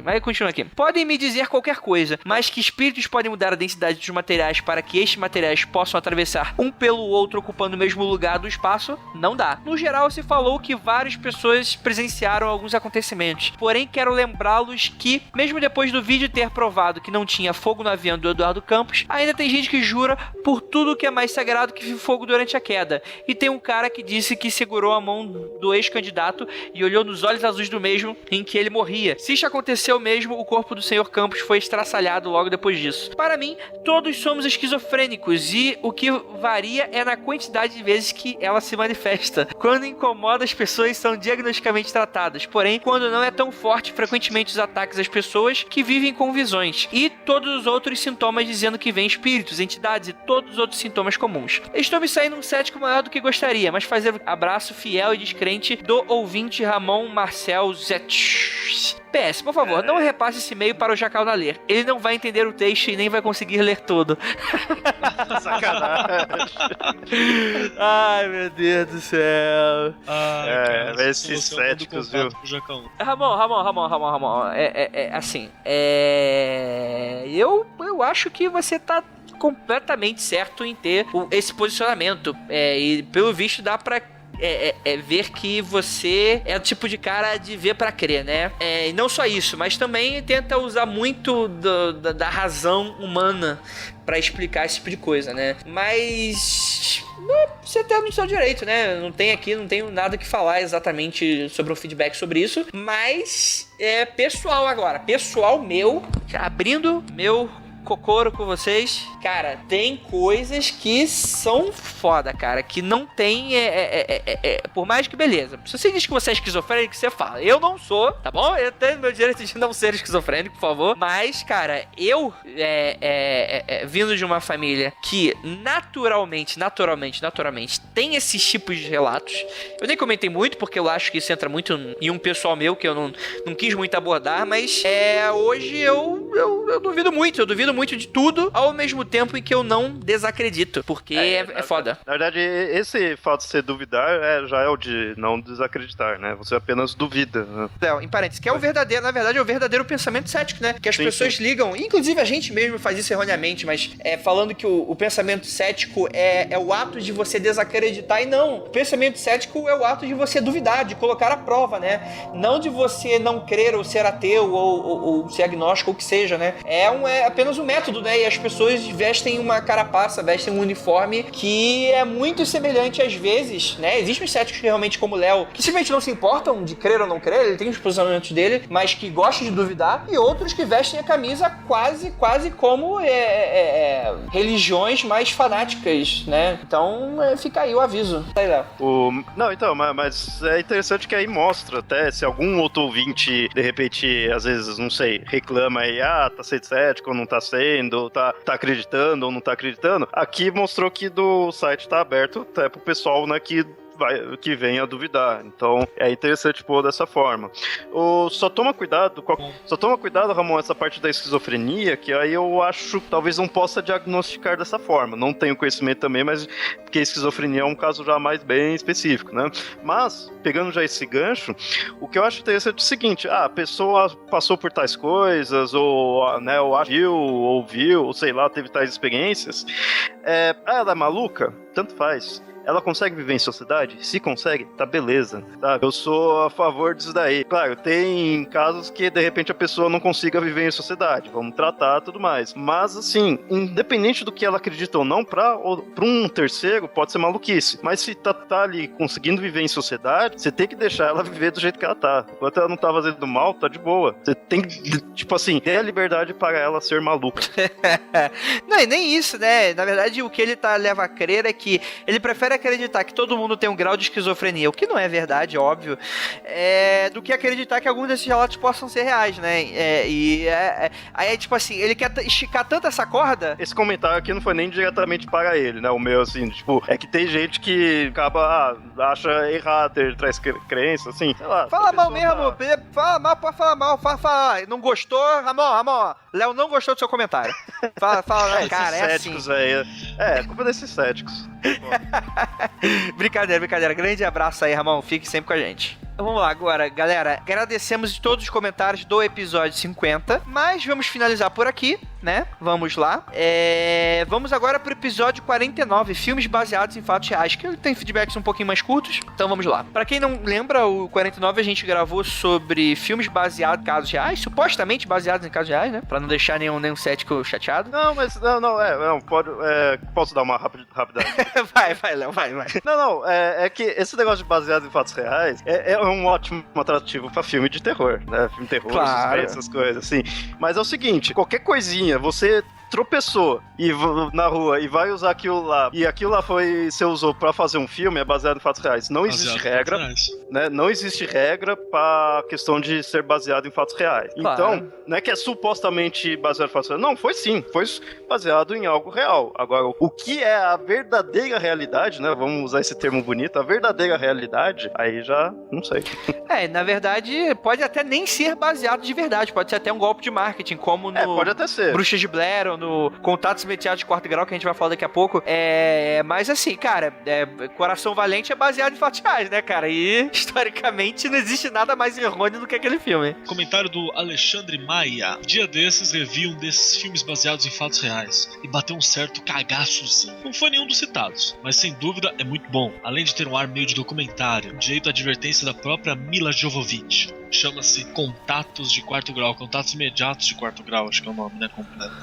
Mas continua aqui. Podem me dizer qualquer coisa, mas que espíritos podem mudar a densidade dos materiais para que estes materiais possam atravessar um pelo outro ocupando o mesmo lugar do espaço? Não dá. No geral, se falou que várias pessoas presenciaram alguns acontecimentos, porém quero lembrá-los que, mesmo depois do vídeo ter provado que não tinha fogo no avião do Eduardo Campos, ainda tem gente que jura por tudo que é mais sagrado que fogo durante a queda. E tem um cara que disse que segurou a mão do ex-candidato e olhou nos olhos azuis do mesmo em que ele morria. Se isso aconteceu mesmo, o corpo do Sr. Campos foi estraçalhado logo depois disso. Para mim, todos somos esquizofrênicos e o que varia é na quantidade de vezes que ela se manifesta. Quando incomoda, as pessoas são diagnosticamente tratadas, porém, quando não é tão forte, frequentemente os ataques às pessoas que vivem com visões e todos os outros sintomas dizendo que vem espíritos, entidades e todos os outros sintomas comuns. Estou me saindo um cético maior do que gostaria, mas fazer abraço fiel e descrente do ouvinte Ramon Marcel Zet. PS, por favor, não repasse esse e-mail para o Jacal na ler. Ele não vai entender o texto e nem vai conseguir ler todo. Sacanagem. Ai, meu Deus do céu. Esses céticos, viu? Ramon. Eu acho que você tá completamente certo em ter esse posicionamento. E pelo visto dá pra ver que você é o tipo de cara de ver pra crer, né? E não só isso, mas também tenta usar muito da razão humana pra explicar esse tipo de coisa, né? Mas você tá no seu direito, né? Não tenho nada que falar exatamente sobre um feedback sobre isso, mas pessoal agora, pessoal meu, abrindo meu cocoro com vocês, cara, tem coisas que são foda, cara, que não tem, por mais que beleza, se você diz que você é esquizofrênico, você fala, eu não sou, tá bom? Eu tenho meu direito de não ser esquizofrênico, por favor, mas, cara, eu, vindo de uma família que naturalmente tem esses tipos de relatos, eu nem comentei muito, porque eu acho que isso entra muito em um pessoal meu, que eu não quis muito abordar, mas, hoje eu duvido muito de tudo, ao mesmo tempo em que eu não desacredito, porque é foda. Na verdade, esse fato de você duvidar já é o de não desacreditar, né? Você apenas duvida, né? Em parênteses, que é o verdadeiro, na verdade, é o verdadeiro pensamento cético, né? Que as pessoas ligam, inclusive a gente mesmo faz isso erroneamente, mas falando que o pensamento cético é o ato de você desacreditar, e não. O pensamento cético é o ato de você duvidar, de colocar à prova, né? Não de você não crer ou ser ateu ou ser agnóstico ou o que seja, né? É apenas um método, né? E as pessoas vestem uma carapaça, vestem um uniforme que é muito semelhante às vezes, né? Existem os céticos que realmente, como o Léo, que simplesmente não se importam de crer ou não crer, ele tem os posicionamentos dele, mas que gostam de duvidar, e outros que vestem a camisa quase como religiões mais fanáticas, né? Então fica aí o aviso. Tá aí, Léo. Não, então, mas é interessante que aí mostra até se algum outro ouvinte, de repente, às vezes, não sei, reclama aí, tá sendo cético ou não tá sendo, tá acreditando ou não tá acreditando. Aqui mostrou que do site tá aberto até pro pessoal, né, que venha a duvidar. Então é interessante pôr dessa forma. Só toma cuidado, Ramon, essa parte da esquizofrenia, que aí eu acho que talvez não possa diagnosticar dessa forma. Não tenho conhecimento também, mas porque a esquizofrenia é um caso já mais bem específico, né? Mas, pegando já esse gancho, o que eu acho interessante é o seguinte: a pessoa passou por tais coisas, ou, né, ou viu, ouviu, ou sei lá, teve tais experiências. Ela é maluca? Tanto faz. Ela consegue viver em sociedade? Se consegue, tá beleza, tá? Eu sou a favor disso daí. Claro, tem casos que, de repente, a pessoa não consiga viver em sociedade. Vamos tratar tudo mais. Mas, assim, independente do que ela acredita ou não, pra um terceiro, pode ser maluquice. Mas se tá ali conseguindo viver em sociedade, você tem que deixar ela viver do jeito que ela tá. Enquanto ela não tá fazendo mal, tá de boa. Você tem que, tipo assim, ter a liberdade para ela ser maluca. Não, e nem isso, né? Na verdade, o que ele leva a crer é que ele prefere acreditar que todo mundo tem um grau de esquizofrenia, o que não é verdade, óbvio, do que acreditar que alguns desses relatos possam ser reais, né? Aí, tipo assim, ele quer esticar tanto essa corda... Esse comentário aqui não foi nem diretamente para ele, né? O meu, assim, tipo, é que tem gente que acaba, acha errado, ele traz crença, assim, sei lá. Fala mal mesmo, fala mal, pode falar mal, fala. Não gostou, Ramon, Léo não gostou do seu comentário. Fala, cara, é assim. Culpa desses céticos. Brincadeira. Grande abraço aí, Ramon. Fique sempre com a gente. Então vamos lá agora, galera. Agradecemos todos os comentários do episódio 50, mas vamos finalizar por aqui, né? Vamos lá. Vamos agora pro episódio 49, filmes baseados em fatos reais, que tem feedbacks um pouquinho mais curtos, então vamos lá. Pra quem não lembra, o 49 a gente gravou sobre filmes baseados em casos reais, supostamente baseados em casos reais, né? Pra não deixar nenhum cético chateado. Não, mas posso dar uma rapidez? Vai, Léo, vai. Não, é que esse negócio de baseado em fatos reais é um ótimo atrativo pra filme de terror, né? Filme de terror, claro. Suspense, essas coisas, assim. Mas é o seguinte, qualquer coisinha, você tropeçou na rua e vai usar aquilo lá, e aquilo lá você usou pra fazer um filme, é baseado em fatos reais. Não existe regra, né? Não existe regra pra questão de ser baseado em fatos reais. Claro. Então, não é que é supostamente baseado em fatos reais. Não, foi sim. Foi baseado em algo real. Agora, o que é a verdadeira realidade, né? Vamos usar esse termo bonito. A verdadeira realidade, aí já não sei. Na verdade, pode até nem ser baseado de verdade. Pode ser até um golpe de marketing, como no pode até ser. Bruxas de Blair ou no Contatos Imediatos de Quarto Grau, que a gente vai falar daqui a pouco. Mas assim, cara, Coração Valente é baseado em fatos reais, né, cara? E, historicamente, não existe nada mais errôneo do que aquele filme. Comentário do Alexandre Maia. Dia desses, revi um desses filmes baseados em fatos reais e bateu um certo cagaçozinho. Não foi nenhum dos citados, mas sem dúvida é muito bom. Além de ter um ar meio de documentário, direito à advertência da própria Mila Jovovich. Chama-se Contatos de Quarto Grau, Contatos Imediatos de Quarto Grau, acho que é o nome, né, completo.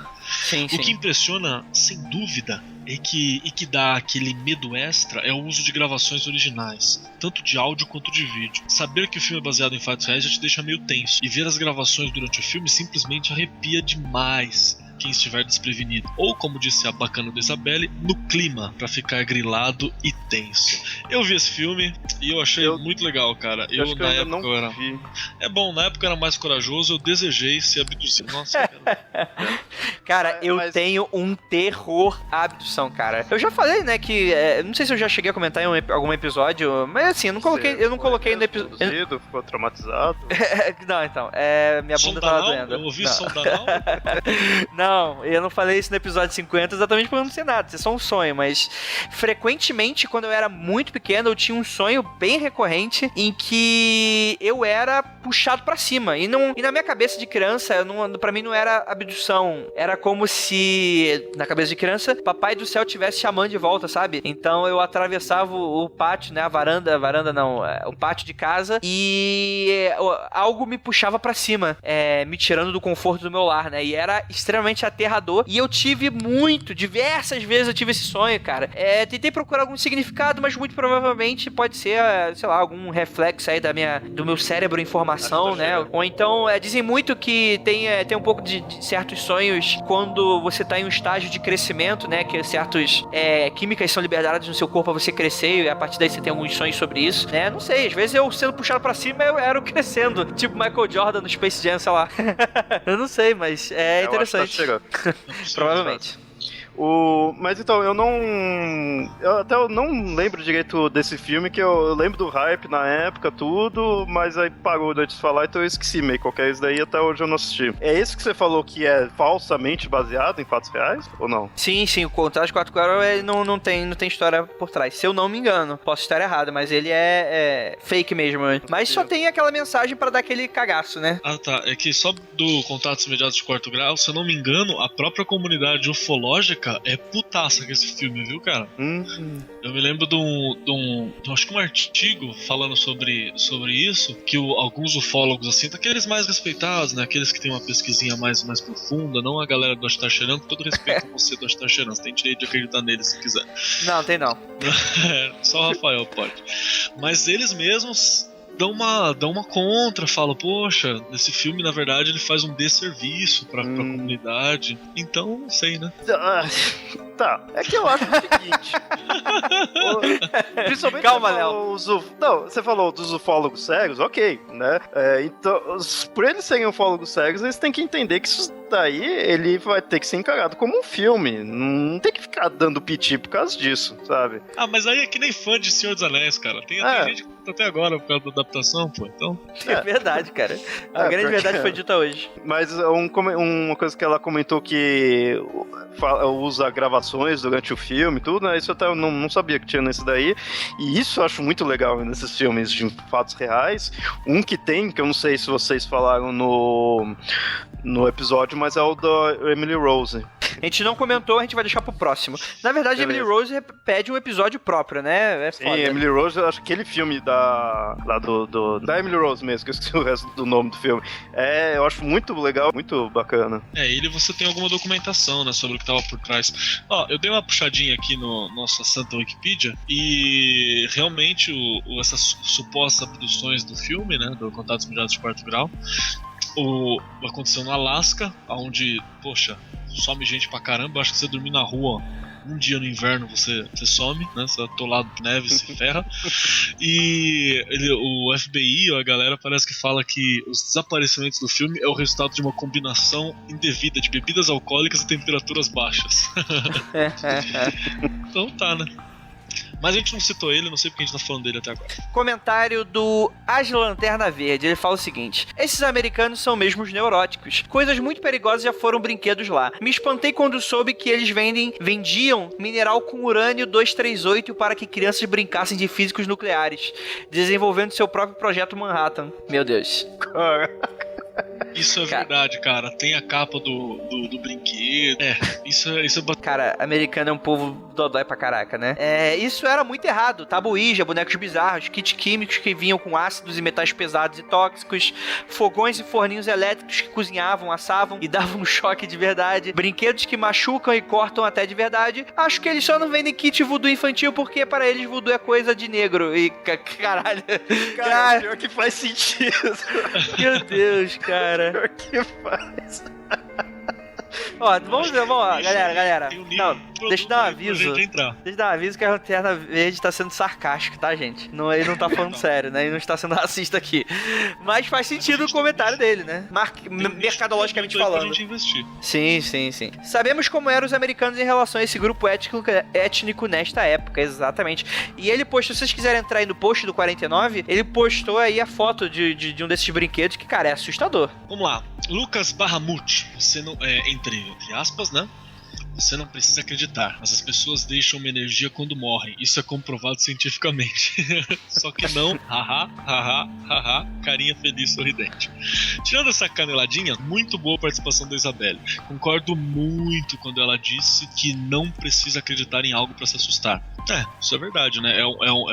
Sim. O que impressiona, sem dúvida, e que dá aquele medo extra é o uso de gravações originais, tanto de áudio quanto de vídeo. Saber que o filme é baseado em fatos reais já te deixa meio tenso, e ver as gravações durante o filme simplesmente arrepia demais quem estiver desprevenido. Ou, como disse a bacana da Isabelle, no clima, pra ficar grilado e tenso. Eu vi esse filme e eu achei muito legal, cara. Eu na época não era... vi. É bom, na época eu era mais corajoso, eu desejei ser abduzido. Nossa, cara. Cara, eu tenho um terror à abdução, cara. Eu já falei, né, que... não sei se eu já cheguei a comentar em algum episódio, mas assim, eu não coloquei no episódio... Ficou traumatizado? Não, então, minha bunda tava doendo. Eu ouvi som danal? Não, eu não falei isso no episódio 50 exatamente porque eu não sei nada, isso é só um sonho, mas frequentemente, quando eu era muito pequeno, eu tinha um sonho bem recorrente em que eu era puxado pra cima, e na minha cabeça de criança, pra mim não era abdução, era como se, na cabeça de criança, papai do céu estivesse chamando de volta, sabe? Então eu atravessava o pátio, né, o pátio de casa, e algo me puxava pra cima, me tirando do conforto do meu lar, né, e era extremamente aterrador, e eu tive diversas vezes eu tive esse sonho, cara. Tentei procurar algum significado, mas muito provavelmente pode ser, sei lá, algum reflexo aí do meu cérebro em formação, né? Ou então, dizem muito que tem um pouco de de certos sonhos quando você tá em um estágio de crescimento, né? Que certos químicas são liberadas no seu corpo pra você crescer e a partir daí você tem alguns sonhos sobre isso, né? Não sei, às vezes eu sendo puxado pra cima eu era o crescendo, tipo Michael Jordan no Space Jam, sei lá. Eu não sei, mas é interessante. Provavelmente. Mas então, eu não lembro direito desse filme, que eu lembro do hype na época, tudo, mas aí parou antes de falar, então eu esqueci meio qualquer isso daí, até hoje eu não assisti. É esse que você falou que é falsamente baseado em fatos reais, ou não? Sim, o Contrato 4 ele não tem história por trás, se eu não me engano. Posso estar errado, mas ele é fake mesmo. Mas só tem aquela mensagem pra dar aquele cagaço, né? Ah, tá. É que só do Contatos Imediatos de Quarto Grau, se eu não me engano, a própria comunidade ufológica é putaça com esse filme, viu, cara? Eu me lembro de acho que um artigo falando sobre isso, que alguns ufólogos, assim, daqueles mais respeitados, né? Aqueles que tem uma pesquisinha mais profunda, não a galera do Ashtar Sheran, com todo respeito a você do Ashtar Sheran, você tem direito de acreditar nele se quiser. Não, tem não. Só o Rafael pode. Mas eles mesmos dão uma contra, falam, poxa, esse filme na verdade ele faz um desserviço pra comunidade. Então, não sei, né? Tá, é que eu acho o seguinte. Principalmente calma, Léo. Não, você falou dos ufólogos cegos, ok, né? Então, por eles serem ufólogos cegos, eles têm que entender que isso daí ele vai ter que ser encarado como um filme. Não tem que ficar dando piti por causa disso, sabe? Ah, mas aí é que nem fã de Senhor dos Anéis, cara. Tem gente que tá até agora por causa da adaptação, pô. Então. É verdade, cara. A grande verdade foi dita hoje. Mas uma coisa que ela comentou que usa gravações durante o filme e tudo, né? Isso até eu não sabia que tinha nesse daí. E isso eu acho muito legal nesses filmes de fatos reais. Um que tem, que eu não sei se vocês falaram no episódio, mas é o da Emily Rose. A gente não comentou, a gente vai deixar pro próximo. Na verdade, Emily Rose pede um episódio próprio, né? É foda. Sim, Emily Rose, eu acho que aquele filme da Emily Rose mesmo, que eu esqueci o resto do nome do filme. Eu acho muito legal, muito bacana. Ele você tem alguma documentação, né, sobre o que tava por trás. Eu dei uma puxadinha aqui no nossa santa Wikipedia e realmente essas supostas abduções do filme, né, do Contatos Imediatos de Quarto Grau, aconteceu no Alasca, onde, poxa, some gente pra caramba. Acho que você dormir na rua um dia no inverno você some, né? Você tá atolado de neve, se ferra. E o FBI, a galera, parece que fala que os desaparecimentos do filme é o resultado de uma combinação indevida de bebidas alcoólicas e temperaturas baixas. Então tá, né? Mas a gente não citou ele, não sei porque a gente tá falando dele até agora. Comentário do As Lanterna Verde, ele fala o seguinte: esses americanos são mesmo os neuróticos. Coisas muito perigosas já foram brinquedos lá. Me espantei quando soube que eles vendiam mineral com urânio 238 para que crianças brincassem de físicos nucleares, desenvolvendo seu próprio projeto Manhattan. Meu Deus. Isso é verdade, cara. Tem a capa do brinquedo. Isso é... Cara, americano é um povo dodói pra caraca, né? Isso era muito errado. Tabuíja, bonecos bizarros, kits químicos que vinham com ácidos e metais pesados e tóxicos, fogões e forninhos elétricos que cozinhavam, assavam e davam um choque de verdade, brinquedos que machucam e cortam até de verdade. Acho que eles só não vendem kit voodoo infantil porque para eles voodoo é coisa de negro. E caralho. Cara, pior que faz sentido. Meu Deus, cara. Pior que faz. Vamos lá, galera. Não, deixa eu dar um aviso. Deixa eu dar um aviso que a Lanterna Verde tá sendo sarcástico, tá, gente? Ele não tá falando sério, né? Ele não está sendo racista aqui. Mas faz sentido o comentário dele, né? Mercadologicamente falando. Pra gente investir. Sim. Sabemos como eram os americanos em relação a esse grupo étnico nesta época, exatamente. E ele postou, se vocês quiserem entrar aí no post do 49, ele postou aí a foto de um desses brinquedos que, cara, é assustador. Vamos lá. Lucas Bahamut, você não... entre aspas, né? Você não precisa acreditar, mas as pessoas deixam uma energia quando morrem. Isso é comprovado cientificamente. Só que não, carinha feliz, sorridente. Tirando essa caneladinha, muito boa a participação da Isabelle. Concordo muito quando ela disse que não precisa acreditar em algo pra se assustar. Isso é verdade, né?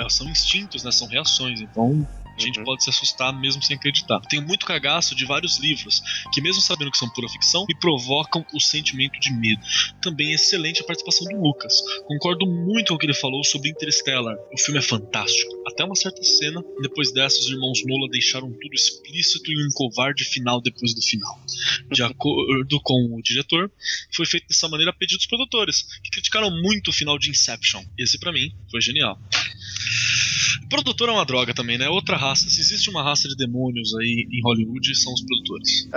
São instintos, né? São reações, então A gente pode se assustar mesmo sem acreditar. Tem muito cagaço de vários livros que, mesmo sabendo que são pura ficção, me provocam o sentimento de medo. Também é excelente a participação do Lucas. Concordo muito com o que ele falou sobre Interstellar. O filme é fantástico. Até uma certa cena, depois dessa, os irmãos Nolan deixaram tudo explícito e um covarde final depois do final. De acordo com o diretor, foi feito dessa maneira a pedido dos produtores, que criticaram muito o final de Inception. Esse, pra mim, foi genial. Produtor é uma droga também, né? Outra raça. Se existe uma raça de demônios aí em Hollywood, são os produtores.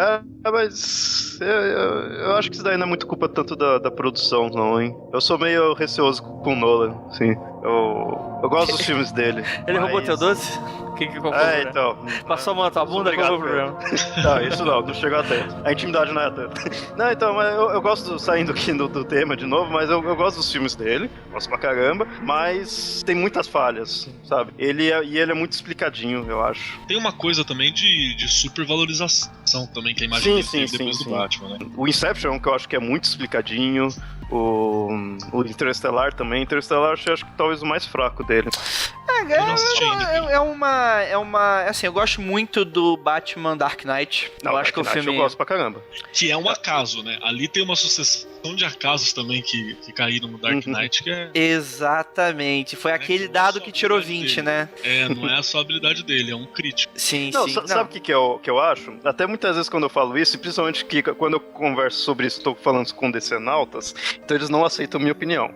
Mas eu acho que isso daí não é muito culpa tanto da produção, não, hein? Eu sou meio receoso com o Nolan, sim. Eu gosto dos filmes dele. Ele roubou teu doce? Qual foi o problema? Então. Passou a mão na tua bunda? Qual foi o problema? Não, isso não chegou a tanto. A intimidade não é tanto. Não, então, mas eu gosto, saindo aqui do tema de novo, mas eu gosto dos filmes dele, gosto pra caramba, mas tem muitas falhas, sabe? Ele é muito explicadinho, eu acho. Tem uma coisa também de supervalorização também, que a imagem teve depois do Batman, né? O Inception, que eu acho que é muito explicadinho, o Interestelar também. Interestelar acho que talvez o mais fraco dele. Assim, eu gosto muito do Batman Dark Knight. Não, eu acho que o filme... eu gosto pra caramba. Que é um acaso, né? Ali tem uma sucessão de acasos também que caíram no Dark Knight, que é... Exatamente. Foi aquele dado que tirou 20, dele, né? Não é só a habilidade dele, é um crítico. Sim. Sabe o que eu acho? Até muitas vezes quando eu falo isso, e principalmente que quando eu converso sobre isso, tô falando com decenautas, então eles não aceitam a minha opinião.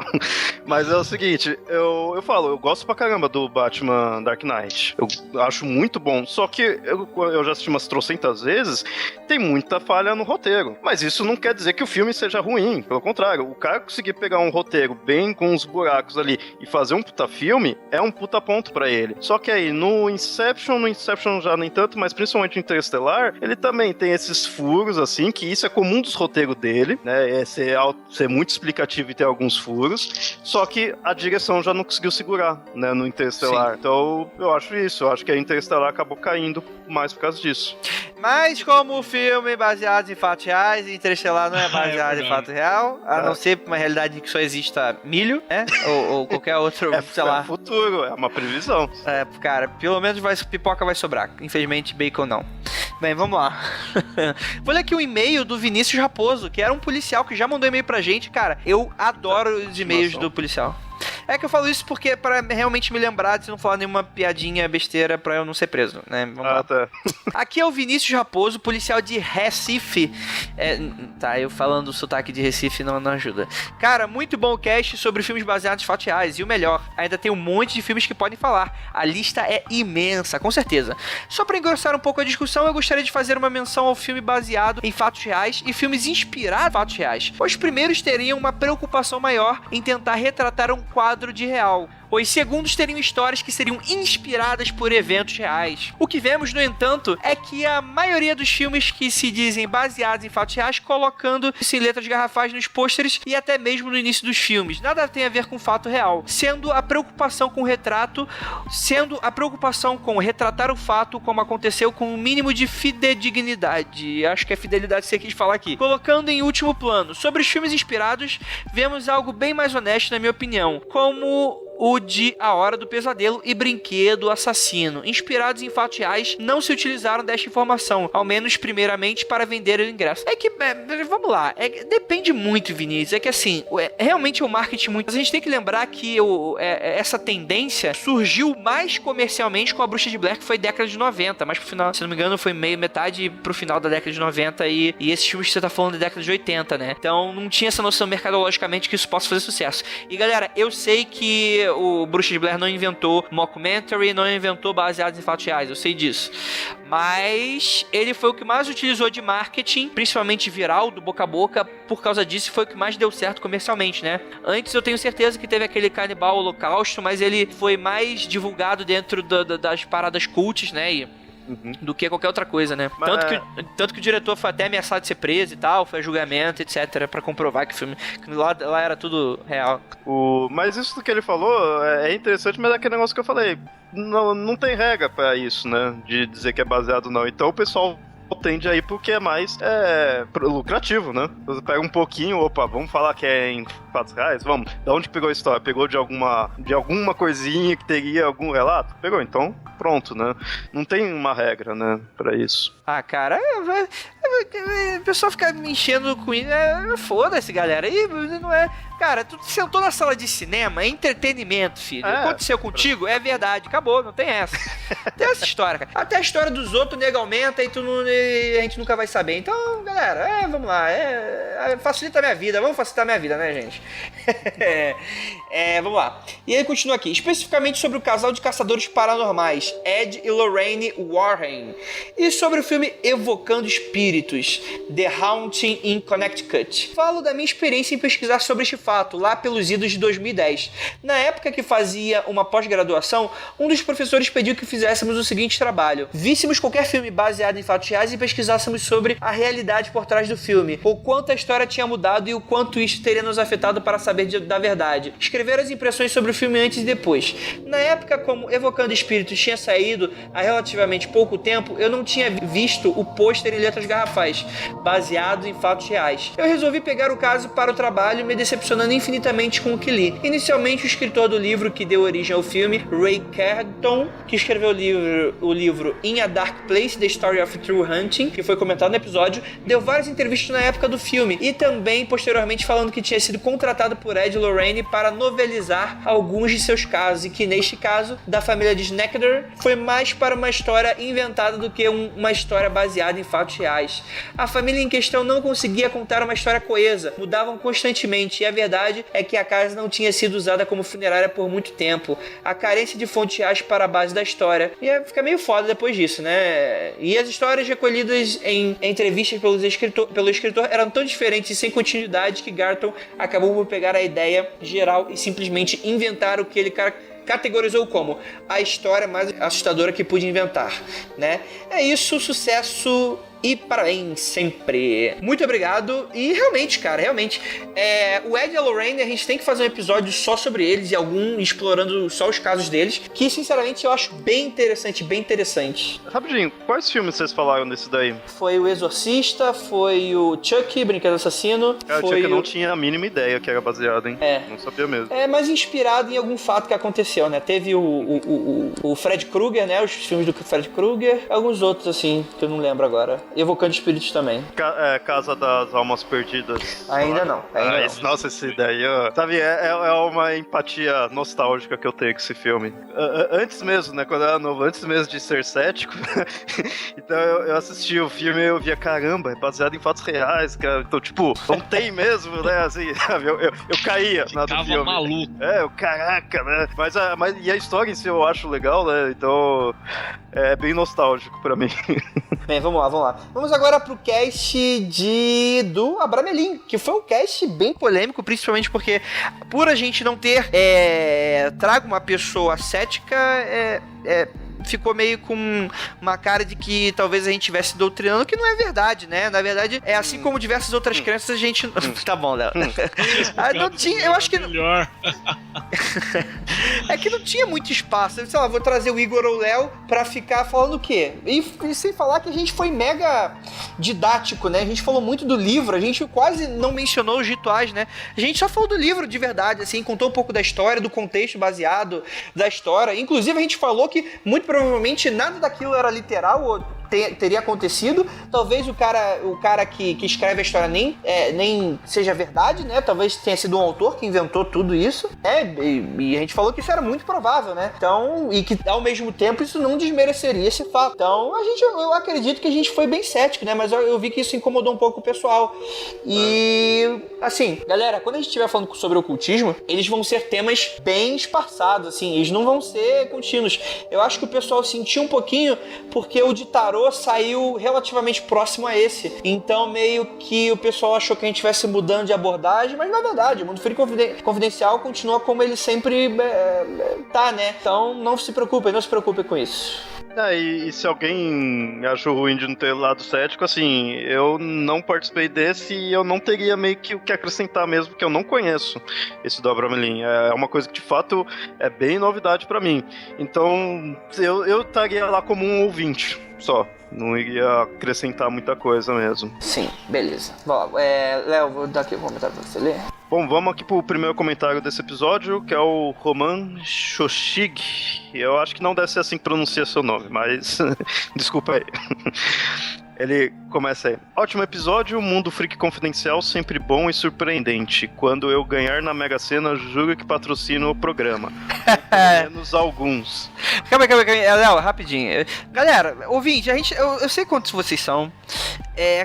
Mas é o seguinte, eu gosto pra caramba do Batman Dark Knight. Eu acho muito bom, só que eu já assisti umas trocentas vezes, tem muita falha no roteiro. Mas isso não quer dizer que o filme seja ruim, pelo contrário, o cara conseguir pegar um roteiro bem com uns buracos ali e fazer um puta filme, é um puta ponto pra ele. Só que aí, no Inception já nem tanto, mas principalmente no Interestelar, ele também tem esses furos, assim, que isso é comum dos roteiros dele, né, é ser muito explicativo e ter alguns furos, só que a direção já não conseguiu segurar, né, no Interestelar. Sim. Então, eu acho que a Interestelar acabou caindo mais por causa disso. Mas como o filme baseado em fatos reais, Interestelar não é baseado em fato real, a não ser uma realidade em que só exista milho, né? Ou qualquer outro, sei lá. É o futuro, é uma previsão. Cara, pelo menos pipoca vai sobrar. Infelizmente, bacon não. Bem, vamos lá. Vou ler aqui um e-mail do Vinícius Raposo, que era um policial que já mandou e-mail pra gente. Cara, eu adoro os e-mails do policial. É que eu falo isso porque para realmente me lembrar de não falar nenhuma piadinha besteira pra eu não ser preso, né? Vamos lá. Tá. Aqui é o Vinícius Raposo, policial de Recife. Eu falando o sotaque de Recife não ajuda. Cara, muito bom o cast sobre filmes baseados em fatos reais. E o melhor, ainda tem um monte de filmes que podem falar. A lista é imensa, com certeza. Só pra engrossar um pouco a discussão, eu gostaria de fazer uma menção ao filme baseado em fatos reais e filmes inspirados em fatos reais. Os primeiros teriam uma preocupação maior em tentar retratar um quadro de real. Os segundos teriam histórias que seriam inspiradas por eventos reais. O que vemos, no entanto, é que a maioria dos filmes que se dizem baseados em fatos reais, colocando isso em letras garrafais nos pôsteres e até mesmo no início dos filmes. Nada tem a ver com fato real, sendo a preocupação com retratar o fato como aconteceu com um mínimo de fidedignidade. Acho que é fidelidade que você quis falar aqui. Colocando em último plano. Sobre os filmes inspirados, vemos algo bem mais honesto, na minha opinião, como o de A Hora do Pesadelo e Brinquedo Assassino. Inspirados em fatos reais, não se utilizaram desta informação, ao menos primeiramente para vender o ingresso. Vamos lá, depende muito, Vinícius, é que assim, realmente o marketing muito... Mas a gente tem que lembrar que essa tendência surgiu mais comercialmente com A Bruxa de Blair, que foi década de 90, mas pro final, se não me engano, foi metade pro final da década de 90 e esses filmes que você tá falando da década de 80, né? Então não tinha essa noção mercadologicamente que isso possa fazer sucesso. E galera, eu sei que o Bruxa de Blair não inventou mockumentary, não inventou baseados em fatos reais, eu sei disso. Mas ele foi o que mais utilizou de marketing, principalmente viral, do boca a boca, por causa disso foi o que mais deu certo comercialmente, né? Antes eu tenho certeza que teve aquele Canibal Holocausto, mas ele foi mais divulgado dentro das paradas cults, né? Do que qualquer outra coisa, né? Tanto que o diretor foi até ameaçado de ser preso e tal, foi a julgamento, etc, pra comprovar que o filme que lá era tudo real. Mas isso do que ele falou é interessante, mas é aquele negócio que eu falei, não tem regra pra isso, né? De dizer que é baseado não. Então o pessoal tende a ir porque é mais lucrativo, né? Você pega um pouquinho, opa, vamos falar que é em fatos reais? Vamos. Da onde pegou a história? Pegou de alguma coisinha que teria algum relato? Pegou, então pronto, né? Não tem uma regra, né, pra isso. Ah, cara, o pessoal fica me enchendo com isso. Foda-se, galera. Aí não é. Cara, tu sentou na sala de cinema, é entretenimento, filho. Aconteceu contigo? É verdade, acabou, não tem essa. Tem essa história, cara. Até a história dos outros, o nego aumenta e a gente nunca vai saber. Então, galera, vamos lá. Facilita a minha vida, vamos facilitar a minha vida, né, gente? Vamos lá. E ele continua aqui, especificamente sobre o casal de caçadores paranormais, Ed e Lorraine Warren, e sobre o filme Evocando Espíritos, The Haunting in Connecticut. Falo da minha experiência em pesquisar sobre este fato, lá pelos idos de 2010. Na época que fazia uma pós-graduação, um dos professores pediu que fizéssemos o seguinte trabalho: víssemos qualquer filme baseado em fatos reais e pesquisássemos sobre a realidade por trás do filme, o quanto a história tinha mudado e o quanto isso teria nos afetado para saber da verdade. Escrever as impressões sobre o filme antes e depois. Na época, como Evocando Espíritos tinha saído há relativamente pouco tempo, eu não tinha visto o pôster em letras garrafais, baseado em fatos reais. Eu resolvi pegar o caso para o trabalho, me decepcionando infinitamente com o que li. Inicialmente, o escritor do livro que deu origem ao filme, Ray Carrington, que escreveu o livro In a Dark Place, The Story of True Hunting, que foi comentado no episódio, deu várias entrevistas na época do filme e também, posteriormente, falando que tinha sido contratado por Ed e Lorraine para novelizar alguns de seus casos e que, neste caso, da família de Schneider, foi mais para uma história inventada do que uma história baseada em fatos reais. A família em questão não conseguia contar uma história coesa, mudavam constantemente e a verdade é que a casa não tinha sido usada como funerária por muito tempo. A carência de fontes reais para a base da história. E fica meio foda depois disso, né? E as histórias recolhidas em entrevistas pelo escritor eram tão diferentes e sem continuidade que Garton acabou por pegar a ideia geral e simplesmente inventar o que ele categorizou como a história mais assustadora que pude inventar, né? É isso, sucesso e parabéns sempre. Muito obrigado. E realmente, cara, o Ed e a Lorraine, a gente tem que fazer um episódio só sobre eles e explorando só os casos deles, que sinceramente eu acho bem interessante. Rapidinho, quais filmes vocês falaram desse daí? Foi o Exorcista, foi o Chucky, Brinquedo Assassino. O Chucky eu não tinha a mínima ideia que era baseado, hein? Não sabia mesmo. Mas inspirado em algum fato que aconteceu, né? Teve o Fred Krueger, né? Os filmes do Fred Krueger, alguns outros, assim, que eu não lembro agora. Evocando Espíritos também. Casa das Almas Perdidas. Ainda não. Nossa, esse daí, sabe, é uma empatia nostálgica que eu tenho com esse filme. Antes mesmo, né, quando eu era novo, antes mesmo de ser cético, então eu assisti o filme e eu via, caramba, é baseado em fatos reais, cara. Então, tipo, não tem mesmo, né, assim, sabe, eu caía na do filme. Maluco. Caraca, né, mas e a história em si eu acho legal, né, então é bem nostálgico pra mim. Bem, vamos lá. Vamos agora pro cast do Abramelin, que foi um cast bem polêmico, principalmente porque, por a gente não ter trago uma pessoa cética, ficou meio com uma cara de que talvez a gente estivesse doutrinando, que não é verdade, né? Na verdade, é assim como diversas outras crenças, a gente... Tá bom, Léo. Não tinha, eu acho que... Melhor. É que não tinha muito espaço. Sei lá, vou trazer o Igor ou o Léo pra ficar falando o quê? E sem falar que a gente foi mega didático, né? A gente falou muito do livro, a gente quase não mencionou os rituais, né? A gente só falou do livro de verdade, assim, contou um pouco da história, do contexto baseado da história. Inclusive, a gente falou que muito provavelmente nada daquilo era literal ou teria acontecido. Talvez o cara que escreve a história nem seja verdade, né? Talvez tenha sido um autor que inventou tudo isso. E a gente falou que isso era muito provável, né? Então, e que ao mesmo tempo isso não desmereceria esse fato. Então, eu acredito que a gente foi bem cético, né? Mas eu vi que isso incomodou um pouco o pessoal. E, assim, galera, quando a gente estiver falando sobre ocultismo, eles vão ser temas bem esparçados, assim, eles não vão ser contínuos. Eu acho que o pessoal sentiu um pouquinho porque o de tarô saiu relativamente próximo a esse. Então, meio que o pessoal achou que a gente estivesse mudando de abordagem, mas na verdade, o Mundo Freak Confidencial continua como ele sempre tá, né? Então, não se preocupem com isso. E se alguém achou ruim de não ter lado cético, assim, eu não participei desse e eu não teria meio que o que acrescentar mesmo, porque eu não conheço esse do Abramelin. É uma coisa que, de fato, é bem novidade pra mim. Então, eu estaria lá como um ouvinte só. Não iria acrescentar muita coisa mesmo. Sim, beleza. Bom, Léo, vou dar aqui um comentário pra você ler. Bom, vamos aqui pro primeiro comentário desse episódio, que é o Roman Shoshig. Eu acho que não deve ser assim que pronuncia seu nome, mas desculpa aí. Ele começa aí. Ótimo episódio, Mundo Freak Confidencial, sempre bom e surpreendente. Quando eu ganhar na Mega Sena, juro que patrocino o programa. Pelo menos alguns. Calma aí, Léo, rapidinho. Galera, ouvinte, eu sei quantos vocês são.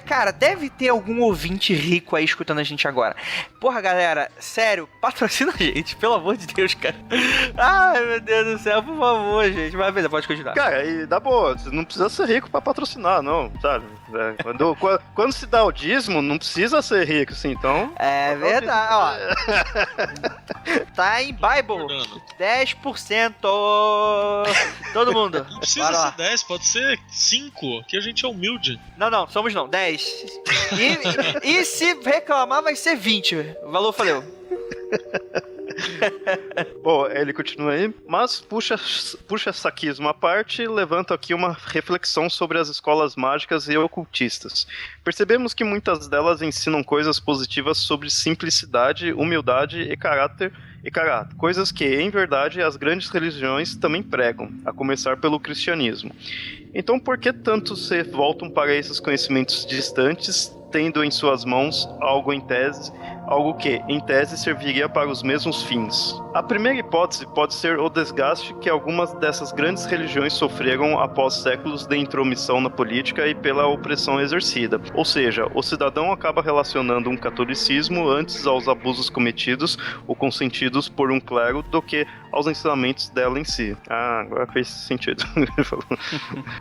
Cara, deve ter algum ouvinte rico aí escutando a gente agora. Porra, galera, sério, patrocina a gente, pelo amor de Deus, cara. Ai, meu Deus do céu, por favor, gente. Mas beleza, pode continuar. Cara, e dá boa, você não precisa ser rico pra patrocinar, não, sabe? Quando se dá o dízimo, não precisa ser rico, assim, então... É verdade, ó. Tá em Bible, 10%. Todo mundo. Não precisa ser 10, pode ser 5, que a gente é humilde. Não, somos não, 10. E se reclamar, vai ser 20. O valor valeu. Bom, ele continua aí, mas puxa saquismo à parte, levanto aqui uma reflexão sobre as escolas mágicas e ocultistas. Percebemos que muitas delas ensinam coisas positivas sobre simplicidade, humildade e caráter, coisas que, em verdade, as grandes religiões também pregam, a começar pelo cristianismo. Então, por que tanto se voltam para esses conhecimentos distantes, tendo em suas mãos algo que, em tese, serviria para os mesmos fins? A primeira hipótese pode ser o desgaste que algumas dessas grandes religiões sofreram após séculos de intromissão na política e pela opressão exercida. Ou seja, o cidadão acaba relacionando um catolicismo antes aos abusos cometidos ou consentidos por um clero do que aos ensinamentos dela em si. Ah, agora fez sentido.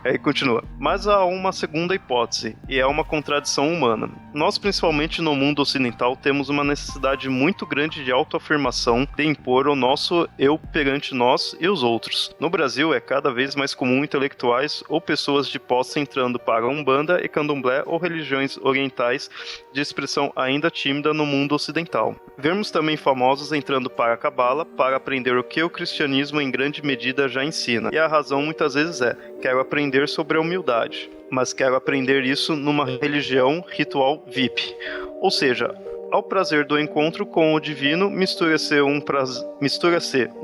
Aí continua. Mas há uma segunda hipótese, e é uma contradição humana. Nós, principalmente no mundo ocidental, temos uma necessidade muito grande de autoafirmação, de impor o nosso eu perante nós e os outros. No Brasil, é cada vez mais comum intelectuais ou pessoas de posse entrando para Umbanda e Candomblé ou religiões orientais de expressão ainda tímida no mundo ocidental. Vemos também famosos entrando para a Cabala para aprender o que o cristianismo em grande medida já ensina. E a razão muitas vezes é: quero aprender sobre a humildade, mas quero aprender isso numa religião ritual VIP. Ou seja, ao prazer do encontro com o divino, mistura-se um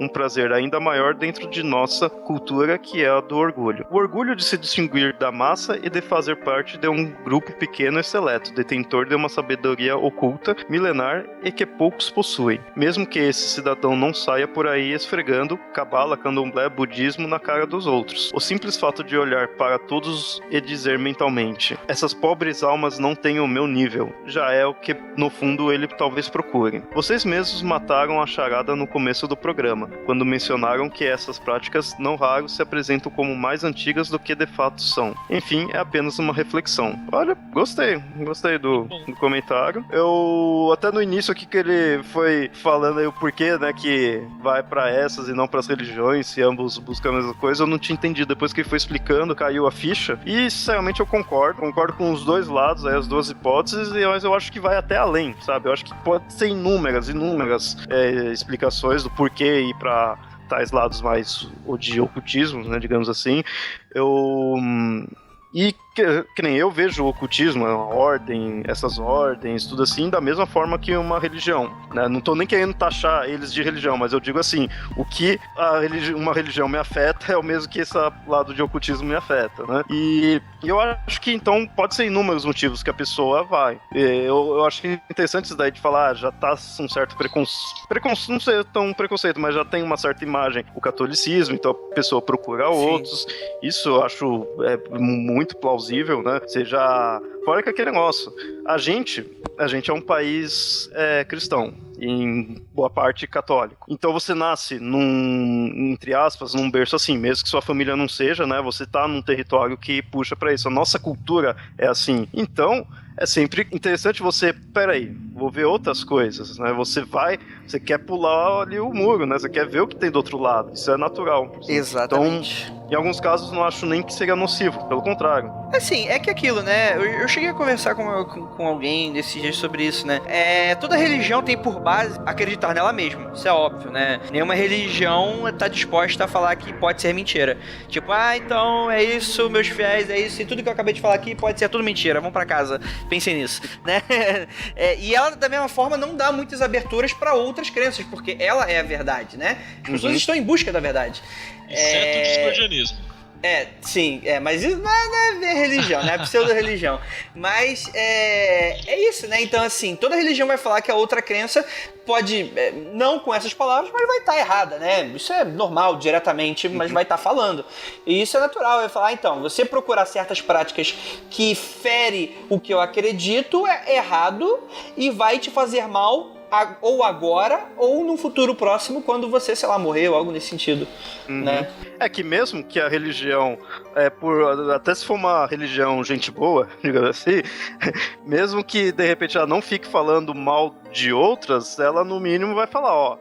prazer ainda maior dentro de nossa cultura, que é a do orgulho. O orgulho de se distinguir da massa e de fazer parte de um grupo pequeno e seleto, detentor de uma sabedoria oculta, milenar e que poucos possuem. Mesmo que esse cidadão não saia por aí esfregando cabala, candomblé, budismo na cara dos outros. O simples fato de olhar para todos e dizer mentalmente: essas pobres almas não têm o meu nível, já é o que, no fundo, ele talvez procure. Vocês mesmos mataram a charada no começo do programa, quando mencionaram que essas práticas não raro se apresentam como mais antigas do que de fato são. Enfim, é apenas uma reflexão. Olha, gostei do comentário. Eu, até no início aqui que ele foi falando aí o porquê, né, que vai pra essas e não pras religiões, se ambos buscam a mesma coisa, eu não tinha entendido. Depois que ele foi explicando, caiu a ficha. E, sinceramente, eu concordo com os dois lados, aí, as duas hipóteses, mas eu acho que vai até além, sabe? Eu acho que pode ser inúmeras explicações do porquê ir pra tais lados mais de ocultismo, né, digamos assim. E que nem eu vejo o ocultismo, a ordem, essas ordens, tudo assim, da mesma forma que uma religião, né? Não tô nem querendo taxar eles de religião, mas eu digo assim, o que uma religião me afeta é o mesmo que esse lado de ocultismo me afeta, né? E eu acho que, então, pode ser inúmeros motivos que a pessoa vai. Eu acho que é interessante isso daí de falar, já tá um certo preconceito, não sei tão preconceito, mas já tem uma certa imagem, o catolicismo, então a pessoa procura outros. Isso eu acho muito plausível, né? Seja, fora que aquele negócio, a gente é um país cristão, em boa parte católico. Então você nasce entre aspas, num berço assim, mesmo que sua família não seja, né? Você tá num território que puxa pra isso. A nossa cultura é assim. Então, é sempre interessante peraí, vou ver outras coisas, né? Você quer pular ali o muro, né? Você quer ver o que tem do outro lado. Isso é natural. Exatamente. Então, em alguns casos, não acho nem que seria nocivo, pelo contrário. Assim, é que aquilo, né? cheguei a conversar com alguém nesses dias sobre isso, né? Toda religião tem por base acreditar nela mesma. Isso é óbvio, né? Nenhuma religião tá disposta a falar que pode ser mentira. Tipo, então é isso, meus fiéis, é isso. E tudo que eu acabei de falar aqui pode ser tudo mentira. Vamos pra casa. Pensem nisso, né? E ela, da mesma forma, não dá muitas aberturas pra outras crenças, porque ela é a verdade, né? As pessoas estão em busca da verdade. Exceto o discordianismo. Sim, mas isso não é religião, né? É pseudo-religião. Mas é isso, né? Então, assim, toda religião vai falar que a outra crença pode, não com essas palavras, mas vai estar errada, né? Isso é normal, diretamente, mas vai estar falando. E isso é natural, é falar, então, você procurar certas práticas que ferem o que eu acredito é errado e vai te fazer mal ou agora, ou num futuro próximo, quando você, sei lá, morrer ou algo nesse sentido, né? É que mesmo que a religião, até se for uma religião gente boa, digamos assim, mesmo que de repente ela não fique falando mal de outras, ela no mínimo vai falar,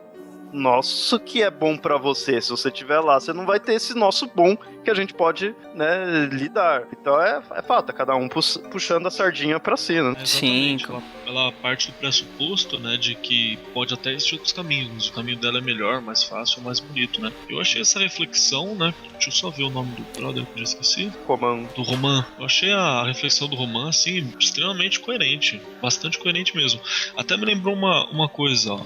nosso que é bom pra você, se você estiver lá, você não vai ter esse nosso bom que a gente pode, né, lidar. Então é fato, cada um puxando a sardinha pra si, né? Sim. Ela parte do pressuposto, né, de que pode até existir outros caminhos, mas o caminho dela é melhor, mais fácil, mais bonito, né? Eu achei essa reflexão, né, deixa eu só ver o nome do brother que eu já esqueci. Do Roman. Eu achei a reflexão do Roman, assim, extremamente coerente, bastante coerente mesmo. Até me lembrou uma coisa,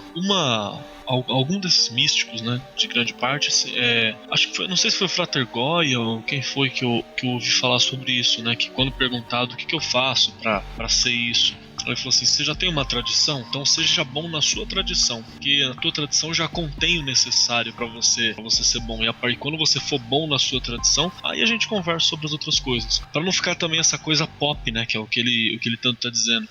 algum desses místicos, né, de grande parte, acho que foi, não sei se foi o Frater Goya ou quem foi que eu ouvi falar sobre isso, né, que quando perguntado o que eu faço pra ser isso, ele falou assim, você já tem uma tradição? Então seja bom na sua tradição, porque a tua tradição já contém o necessário pra você ser bom, e quando você for bom na sua tradição, aí a gente conversa sobre as outras coisas, pra não ficar também essa coisa pop, né, que é o que ele tanto tá dizendo,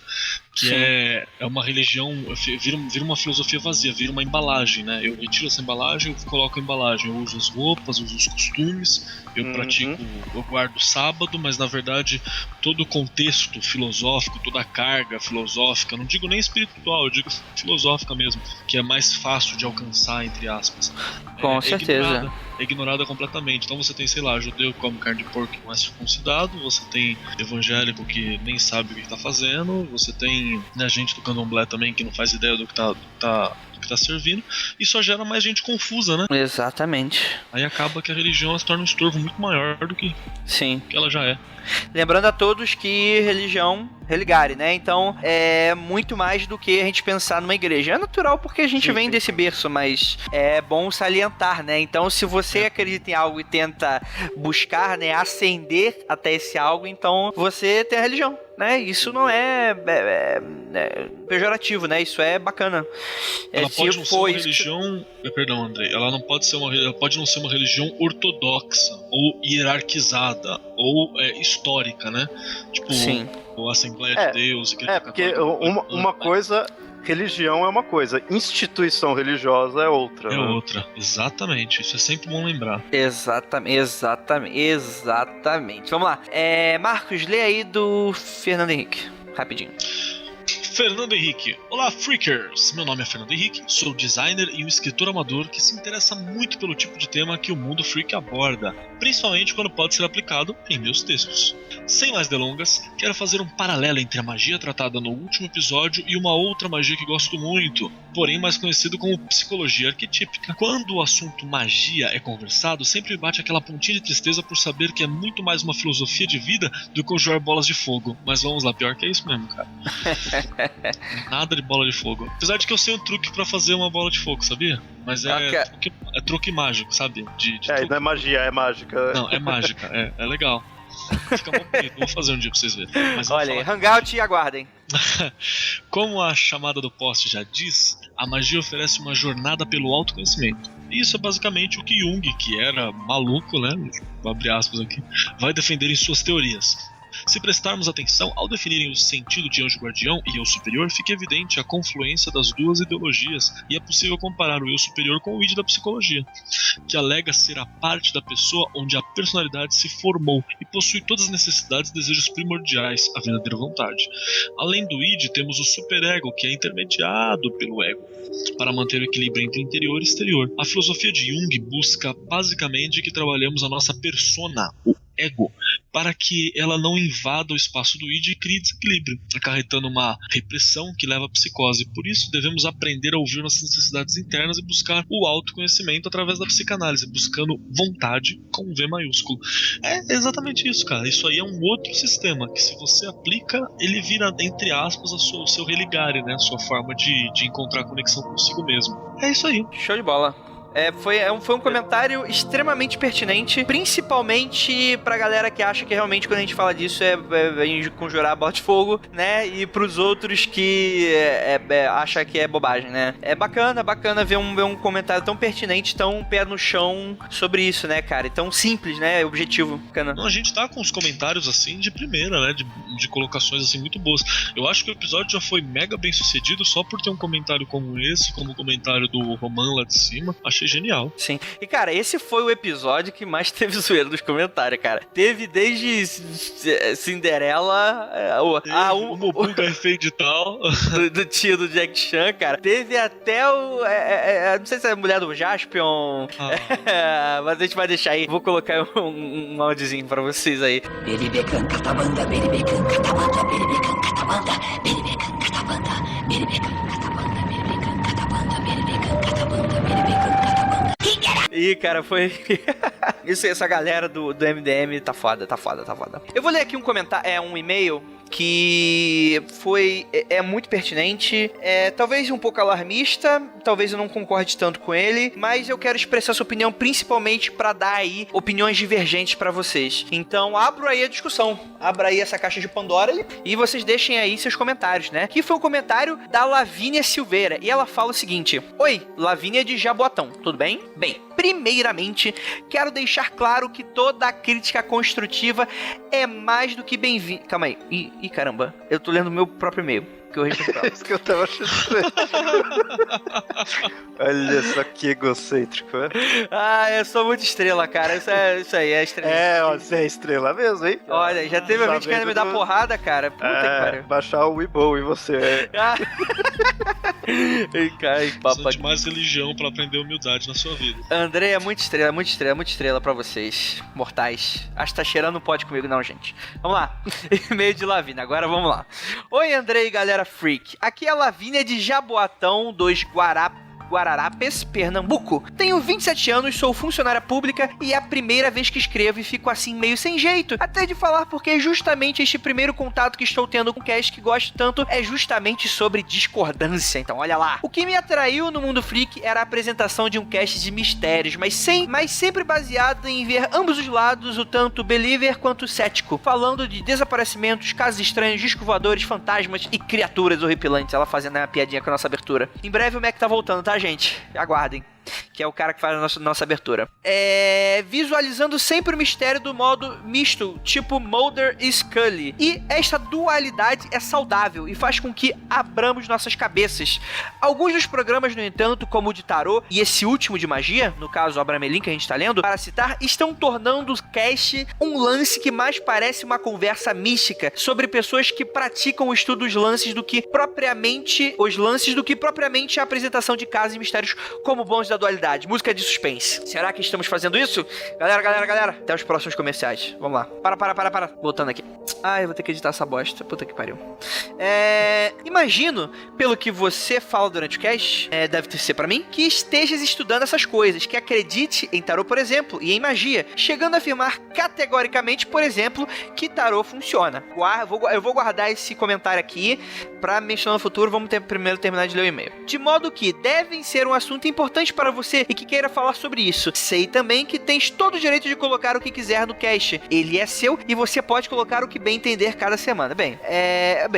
que é uma religião, vira uma filosofia vazia, vira uma embalagem, né? Eu retiro essa embalagem, eu coloco a embalagem, eu uso as roupas, uso os costumes, eu pratico, eu guardo o sábado, mas na verdade todo o contexto filosófico, toda a carga filosófica, não digo nem espiritual, eu digo filosófica mesmo, que é mais fácil de alcançar, entre aspas. Com certeza. É ignorada completamente. Então você tem, sei lá, judeu que come carne de porco que não é circuncidado, você tem evangélico que nem sabe o que tá fazendo, você tem, né, gente do candomblé também que não faz ideia do que tá servindo, e só gera mais gente confusa, né? Exatamente. Aí acaba que a religião se torna um estorvo muito maior do que ela já é. Lembrando a todos que religião, religare, né? Então é muito mais do que a gente pensar numa igreja. É natural porque a gente vem desse berço, mas é bom salientar, né? Então se você acredita em algo e tenta buscar, né, ascender até esse algo, então você tem a religião, né? Isso não é pejorativo, né? Isso é bacana. Ela pode não ser uma religião... Perdão, Andrei. Ela pode não ser uma religião ortodoxa ou hierarquizada ou histórica, né? Tipo, a Assembleia de Deus... porque uma coisa... Religião é uma coisa, instituição religiosa é outra. É outra, exatamente. Isso é sempre bom lembrar. Exatamente. Vamos lá. Marcos, lê aí do Fernando Henrique. Rapidinho. Fernando Henrique. Olá, Freakers! Meu nome é Fernando Henrique, sou designer e um escritor amador que se interessa muito pelo tipo de tema que o mundo freak aborda, principalmente quando pode ser aplicado em meus textos. Sem mais delongas, quero fazer um paralelo entre a magia tratada no último episódio e uma outra magia que gosto muito, porém mais conhecido como psicologia arquetípica. Quando o assunto magia é conversado, sempre bate aquela pontinha de tristeza por saber que é muito mais uma filosofia de vida do que conjurar bolas de fogo. Mas vamos lá, pior que é isso mesmo, cara. Nada de bola de fogo. Apesar de que eu sei um truque pra fazer uma bola de fogo, sabia? Mas é truque mágico, sabe? Não é magia, é mágica. Não, é mágica, é legal. Fica muito bonito, vou fazer um dia pra vocês verem. Mas olha aí, Hangout e aguardem. Como a chamada do post já diz, a magia oferece uma jornada pelo autoconhecimento. E isso é basicamente o que Jung, que era maluco, né? Vou abrir aspas aqui, vai defender em suas teorias. Se prestarmos atenção ao definirem o sentido de anjo guardião e eu superior, fica evidente a confluência das duas ideologias e é possível comparar o eu superior com o id da psicologia, que alega ser a parte da pessoa onde a personalidade se formou e possui todas as necessidades e desejos primordiais, a verdadeira vontade. Além do id, temos o superego, que é intermediado pelo ego, para manter o equilíbrio entre interior e exterior. A filosofia de Jung busca basicamente que trabalhemos a nossa persona, o ego, para que ela não invada o espaço do id e crie desequilíbrio, acarretando uma repressão que leva à psicose. Por isso, devemos aprender a ouvir nossas necessidades internas e buscar o autoconhecimento através da psicanálise, buscando vontade com V maiúsculo. É exatamente isso, cara. Isso aí é um outro sistema que, se você aplica, ele vira, entre aspas, o seu religare, né? A sua forma de encontrar conexão consigo mesmo. É isso aí. Show de bola. Foi um comentário extremamente pertinente, principalmente pra galera que acha que realmente quando a gente fala disso é conjurar a bola de fogo, né? E pros outros que acham que é bobagem, né? É bacana ver um comentário tão pertinente, tão pé no chão sobre isso, né, cara? E tão simples, né? Objetivo. Bacana. Não, a gente tá com os comentários, assim, de primeira, né? De colocações, assim, muito boas. Eu acho que o episódio já foi mega bem sucedido só por ter um comentário como esse, como o comentário do Roman lá de cima. Achei genial. Sim. E, cara, esse foi o episódio que mais teve zoeira nos comentários, cara. Teve desde Cinderela, o Mobuga Fade e tal. Do tio do Jack Chan, cara. Teve até não sei se é a mulher do Jaspion. Mas a gente vai deixar aí. Vou colocar um áudiozinho pra vocês aí. Beribecan catabanda, beribecan catabanda, beribecan catabanda, beribecan catabanda, beribecan catabanda, beribecan catabanda, beribecan catabanda, beribecan catabanda. Ih, cara, foi... Essa galera do MDM tá foda. Eu vou ler aqui um comentário, um e-mail que é muito pertinente, talvez um pouco alarmista, talvez eu não concorde tanto com ele, mas eu quero expressar sua opinião principalmente pra dar aí opiniões divergentes pra vocês. Então abro aí a discussão, abra aí essa caixa de Pandora e vocês deixem aí seus comentários, né? Que foi um comentário da Lavínia Silveira e ela fala o seguinte: Oi, Lavínia de Jaboatão, tudo bem? Bem, primeiramente, quero deixar claro que toda a crítica construtiva é mais do que bem-vinda. Calma aí. Ih, caramba. Eu tô lendo o meu próprio e-mail. Que eu respeito. Isso que eu tava achando. Olha só que egocêntrico, né? Eu sou muito estrela, cara. Isso aí, é estrela. Você é estrela mesmo, hein? Olha, já teve alguém querendo me dar porrada, cara. Puta que pariu. Baixar o Weebo em você. Precisa de mais religião pra aprender humildade na sua vida. Andrei é muito estrela pra vocês, mortais. Acho que tá cheirando, não pode comigo não, gente. Vamos lá. E-mail de Lavínia, agora vamos lá. Oi, Andrei, galera freak. Aqui é a Lavínia de Jaboatão, 2 Guararapes, Pernambuco. Tenho 27 anos, sou funcionária pública e é a primeira vez que escrevo e fico assim meio sem jeito. Até de falar porque justamente este primeiro contato que estou tendo com o cast que gosto tanto é justamente sobre discordância. Então, olha lá. O que me atraiu no Mundo Freak era a apresentação de um cast de mistérios, mas sempre baseado em ver ambos os lados, o tanto believer quanto cético. Falando de desaparecimentos, casos estranhos, discos voadores, fantasmas e criaturas horripilantes. Ela fazendo uma piadinha com a nossa abertura. Em breve o Mac tá voltando, tá, gente? Aguardem. Que é o cara que faz a nossa abertura. Visualizando sempre o mistério do modo misto, tipo Mulder e Scully. E esta dualidade é saudável e faz com que abramos nossas cabeças. Alguns dos programas, no entanto, como o de tarô e esse último de magia, no caso o Abramelin que a gente tá lendo, para citar, estão tornando o cast um lance que mais parece uma conversa mística sobre pessoas que praticam o estudo dos lances do que propriamente a apresentação de casos e mistérios como bons da dualidade, música de suspense. Será que estamos fazendo isso? Galera, até os próximos comerciais. Vamos lá. Para. Voltando aqui. Eu vou ter que editar essa bosta. Puta que pariu. Imagino, pelo que você fala durante o cast, deve ser pra mim, que estejas estudando essas coisas, que acredite em tarô, por exemplo, e em magia, chegando a afirmar categoricamente, por exemplo, que tarô funciona. Eu vou guardar esse comentário aqui pra mencionar no futuro. Vamos primeiro terminar de ler o e-mail. De modo que devem ser um assunto importante para você e que queira falar sobre isso. Sei também que tens todo o direito de colocar o que quiser no cast. Ele é seu e você pode colocar o que bem entender cada semana. Bem,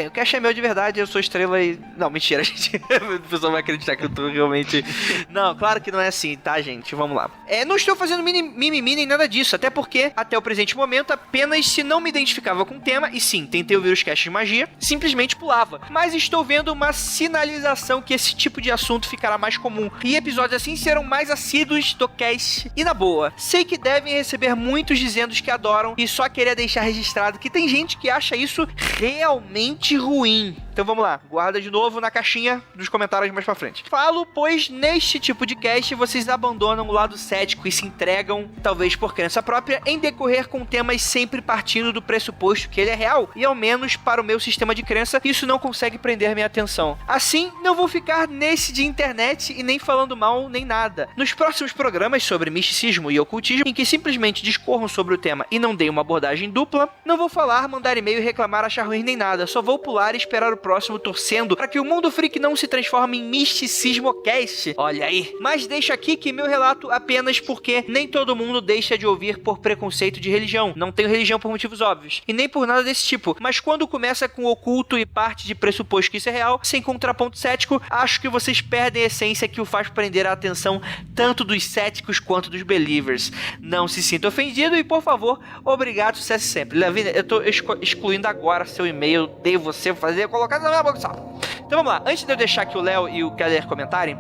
o cast é meu de verdade, eu sou estrela e... Não, mentira, gente. A pessoa vai acreditar que eu tô realmente... Não, claro que não é assim, tá, gente? Vamos lá. Não estou fazendo mimimi nem nada disso, até porque, até o presente momento, apenas se não me identificava com o tema, e sim, tentei ouvir os casts de magia, simplesmente pulava. Mas estou vendo uma sinalização que esse tipo de assunto ficará mais comum. E episódios assim serão mais assíduos do cast. E na boa, sei que devem receber muitos dizendo que adoram, e só queria deixar registrado que tem gente que acha isso realmente ruim. Então vamos lá, guarda de novo na caixinha dos comentários mais pra frente. Falo, pois neste tipo de cast vocês abandonam o lado cético e se entregam, talvez por crença própria, em decorrer com temas sempre partindo do pressuposto que ele é real, e ao menos para o meu sistema de crença, isso não consegue prender minha atenção. Assim, não vou ficar nesse de internet e nem falando mal nem nada. Nos próximos programas sobre misticismo e ocultismo, em que simplesmente discorram sobre o tema e não deem uma abordagem dupla, não vou falar, mandar e-mail e reclamar, achar ruim nem nada, só vou pular e esperar o próximo torcendo para que o Mundo Freak não se transforme em misticismo cast. Olha aí. Mas deixo aqui que meu relato apenas porque nem todo mundo deixa de ouvir por preconceito de religião. Não tenho religião por motivos óbvios. E nem por nada desse tipo. Mas quando começa com oculto e parte de pressuposto que isso é real, sem contraponto cético, acho que vocês perdem a essência que o faz prender a atenção tanto dos céticos quanto dos believers. Não se sinta ofendido e, por favor, obrigado, sucesso sempre. Lavínia, eu tô excluindo agora seu e-mail, dei você fazer, colocar na minha boca só. Então vamos lá, antes de eu deixar que o Léo e o Keller comentarem,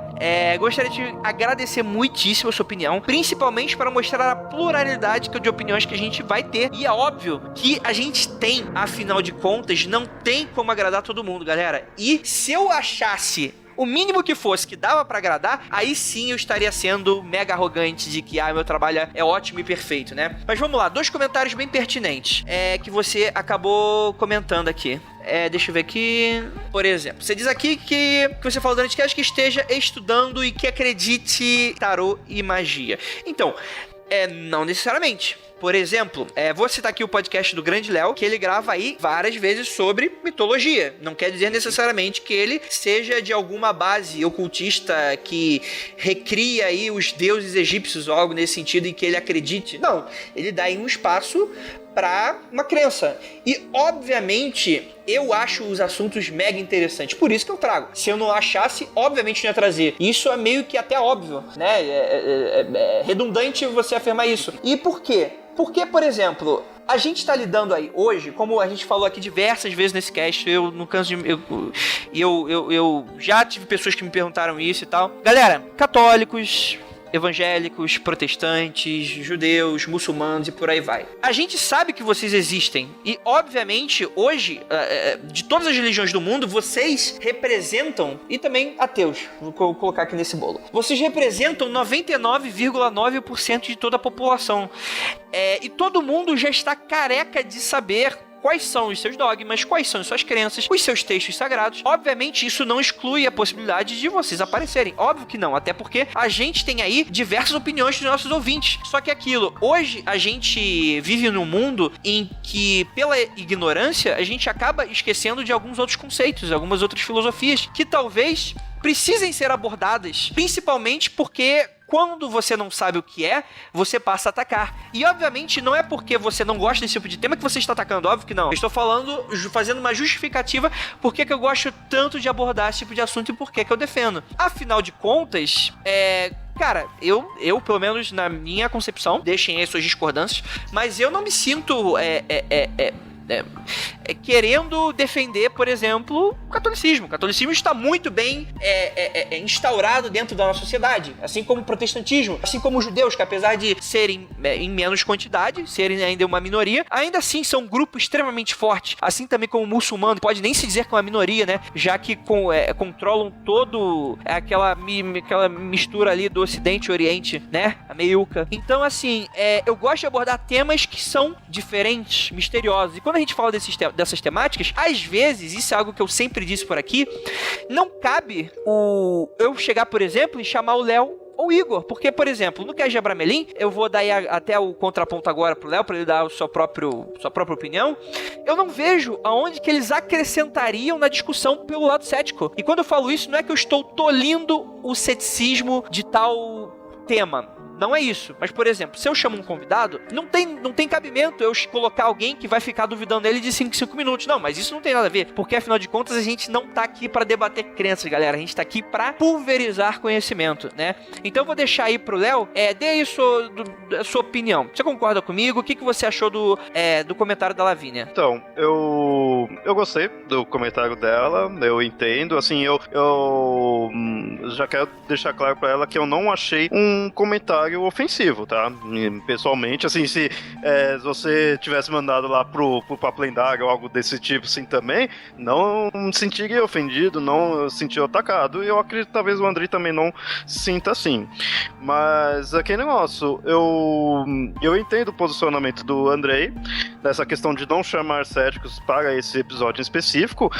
gostaria de agradecer muitíssimo a sua opinião, principalmente para mostrar a pluralidade de opiniões que a gente vai ter, e é óbvio que a gente tem, afinal de contas, não tem como agradar todo mundo, galera, e se eu achasse o mínimo que fosse que dava pra agradar, aí sim eu estaria sendo mega arrogante de que meu trabalho é ótimo e perfeito, né? Mas vamos lá, 2 comentários bem pertinentes que você acabou comentando aqui. Deixa eu ver aqui. Por exemplo, você diz aqui que você falou durante que esteja estudando e que acredite em tarô e magia. Então, não necessariamente. Por exemplo, vou citar aqui o podcast do Grande Léo, que ele grava aí várias vezes sobre mitologia. Não quer dizer necessariamente que ele seja de alguma base ocultista que recria aí os deuses egípcios ou algo nesse sentido em que ele acredite. Não, ele dá aí um espaço para uma crença. E, obviamente, eu acho os assuntos mega interessantes. Por isso que eu trago. Se eu não achasse, obviamente não ia trazer. Isso é meio que até óbvio, né? É redundante você afirmar isso. E por quê? Porque, por exemplo, a gente tá lidando aí hoje, como a gente falou aqui diversas vezes nesse cast, eu não canso de... Eu já tive pessoas que me perguntaram isso e tal. Galera, católicos, evangélicos, protestantes, judeus, muçulmanos e por aí vai. A gente sabe que vocês existem e, obviamente, hoje, de todas as religiões do mundo, vocês representam, e também ateus, vou colocar aqui nesse bolo, vocês representam 99,9% de toda a população. E todo mundo já está careca de saber quais são os seus dogmas, quais são as suas crenças, os seus textos sagrados. Obviamente, isso não exclui a possibilidade de vocês aparecerem. Óbvio que não, até porque a gente tem aí diversas opiniões dos nossos ouvintes. Só que aquilo, hoje a gente vive num mundo em que, pela ignorância, a gente acaba esquecendo de alguns outros conceitos, algumas outras filosofias, que talvez precisem ser abordadas, principalmente porque quando você não sabe o que você passa a atacar. E, obviamente, não é porque você não gosta desse tipo de tema que você está atacando, óbvio que não. Eu estou fazendo uma justificativa por que eu gosto tanto de abordar esse tipo de assunto e por que eu defendo. Afinal de contas, cara, eu, pelo menos na minha concepção, deixem aí suas discordâncias, mas eu não me sinto querendo defender, por exemplo, o catolicismo. O catolicismo está muito bem instaurado dentro da nossa sociedade, assim como o protestantismo, assim como os judeus, que apesar de serem em menos quantidade, serem ainda uma minoria, ainda assim são um grupo extremamente forte, assim também como o muçulmano, pode nem se dizer que é uma minoria, né, já que controlam todo aquela mistura ali do Ocidente e Oriente, né, a meiuca. Então, assim, eu gosto de abordar temas que são diferentes, misteriosos, e quando a gente fala dessas temáticas, às vezes, isso é algo que eu sempre disse por aqui, não cabe eu chegar, por exemplo, e chamar o Léo ou Igor, porque, por exemplo, no Cast de Abramelin, eu vou dar até o contraponto agora pro Léo, para ele dar a sua própria opinião, eu não vejo aonde que eles acrescentariam na discussão pelo lado cético. E quando eu falo isso, não é que eu estou tolindo o ceticismo de tal tema. Não é isso. Mas, por exemplo, se eu chamo um convidado, não tem cabimento eu colocar alguém que vai ficar duvidando dele de 5 minutos. Não, mas isso não tem nada a ver. Porque, afinal de contas, a gente não tá aqui pra debater crenças, galera. A gente tá aqui pra pulverizar conhecimento, né? Então, eu vou deixar aí pro Léo, dê aí a sua opinião. Você concorda comigo? O que você achou do comentário da Lavínia? Então, eu gostei do comentário dela. Eu entendo. Assim, eu já quero deixar claro pra ela que eu não achei um um comentário ofensivo, tá? E, pessoalmente, assim, se você tivesse mandado lá pro Papo Lendário ou algo desse tipo assim também, não me sentiria ofendido, não sentiria atacado, e eu acredito que talvez o Andrei também não sinta assim. Mas aquele negócio, eu entendo o posicionamento do Andrei nessa questão de não chamar céticos para esse episódio em específico.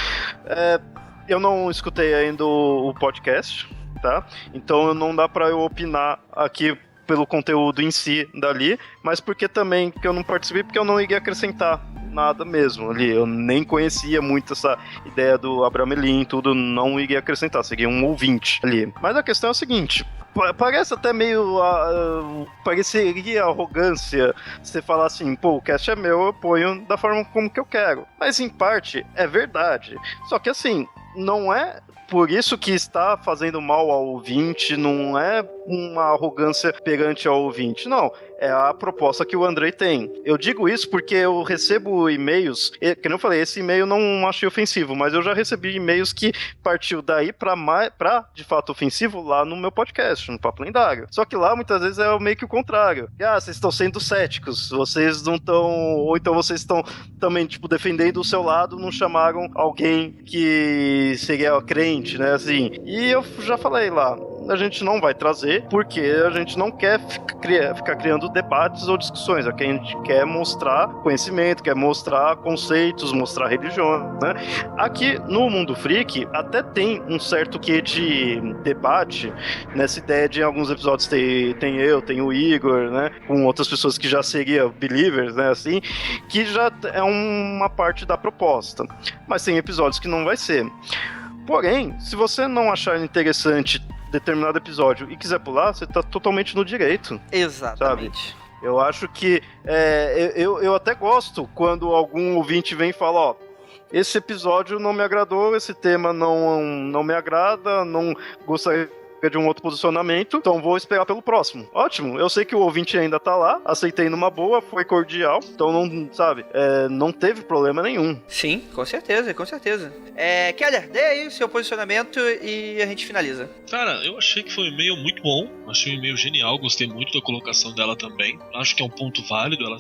Eu não escutei ainda o podcast, tá? Então não dá pra eu opinar aqui pelo conteúdo em si dali, mas porque também que eu não participei, porque eu não iria acrescentar nada mesmo ali. Eu nem conhecia muito essa ideia do Abramelin, tudo, não iria acrescentar, seria um ouvinte ali. Mas a questão é a seguinte: parece até meio. Pareceria arrogância você falar assim, pô, o cast é meu, eu ponho da forma como que eu quero. Mas em parte é verdade. Só que assim, não é por isso que está fazendo mal ao ouvinte, não é uma arrogância perante ao ouvinte, não. É a proposta que o Andrei tem. Eu digo isso porque eu recebo e-mails, que eu falei, esse e-mail não achei ofensivo, mas eu já recebi e-mails que partiu daí pra de fato ofensivo lá no meu podcast, no Papo Lendário. Só que lá muitas vezes é meio que o contrário. Vocês estão sendo céticos, vocês não estão, ou então vocês estão também, tipo, defendendo o seu lado, não chamaram alguém que seria crente, né, assim. E eu já falei lá, a gente não vai trazer, porque a gente não quer ficar criando debates ou discussões. Aqui a gente quer mostrar conhecimento, quer mostrar conceitos, mostrar religião, né? Aqui no Mundo Freak até tem um certo quê de debate nessa ideia de, em alguns episódios tem o Igor, né? Com outras pessoas que já seriam believers, né? Assim, que já é uma parte da proposta. Mas tem episódios que não vai ser. Porém, se você não achar interessante determinado episódio e quiser pular, você tá totalmente no direito. Exatamente. Sabe? Eu acho que eu até gosto quando algum ouvinte vem e fala, ó, esse episódio não me agradou, esse tema não me agrada, não gostaria de um outro posicionamento, então vou esperar pelo próximo. Ótimo, eu sei que o ouvinte ainda tá lá, aceitei numa boa, foi cordial, então não, sabe, não teve problema nenhum. Sim, com certeza, com certeza. Keller, dê aí o seu posicionamento e a gente finaliza. Cara, eu achei que foi um e-mail muito bom, achei um e-mail genial, gostei muito da colocação dela também. Acho que é um ponto válido, ela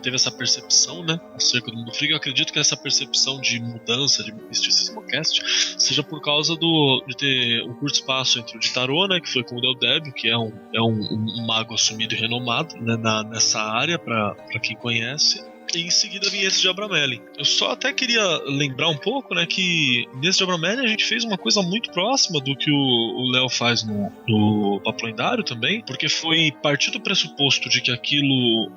teve essa percepção, né, acerca do Mundo Freak. Eu acredito que essa percepção de mudança, de misticismo cast, seja por causa de ter um curto espaço entre o de Tarô, né, que foi com o Del Débio, que é um mago assumido e renomado, né, nessa área, pra quem conhece. E em seguida vinha esse de Abramelin. Eu só até queria lembrar um pouco, né, que nesse de Abramelin a gente fez uma coisa muito próxima do que o Léo faz no Papo Lendário também, porque foi partir do pressuposto de que aquilo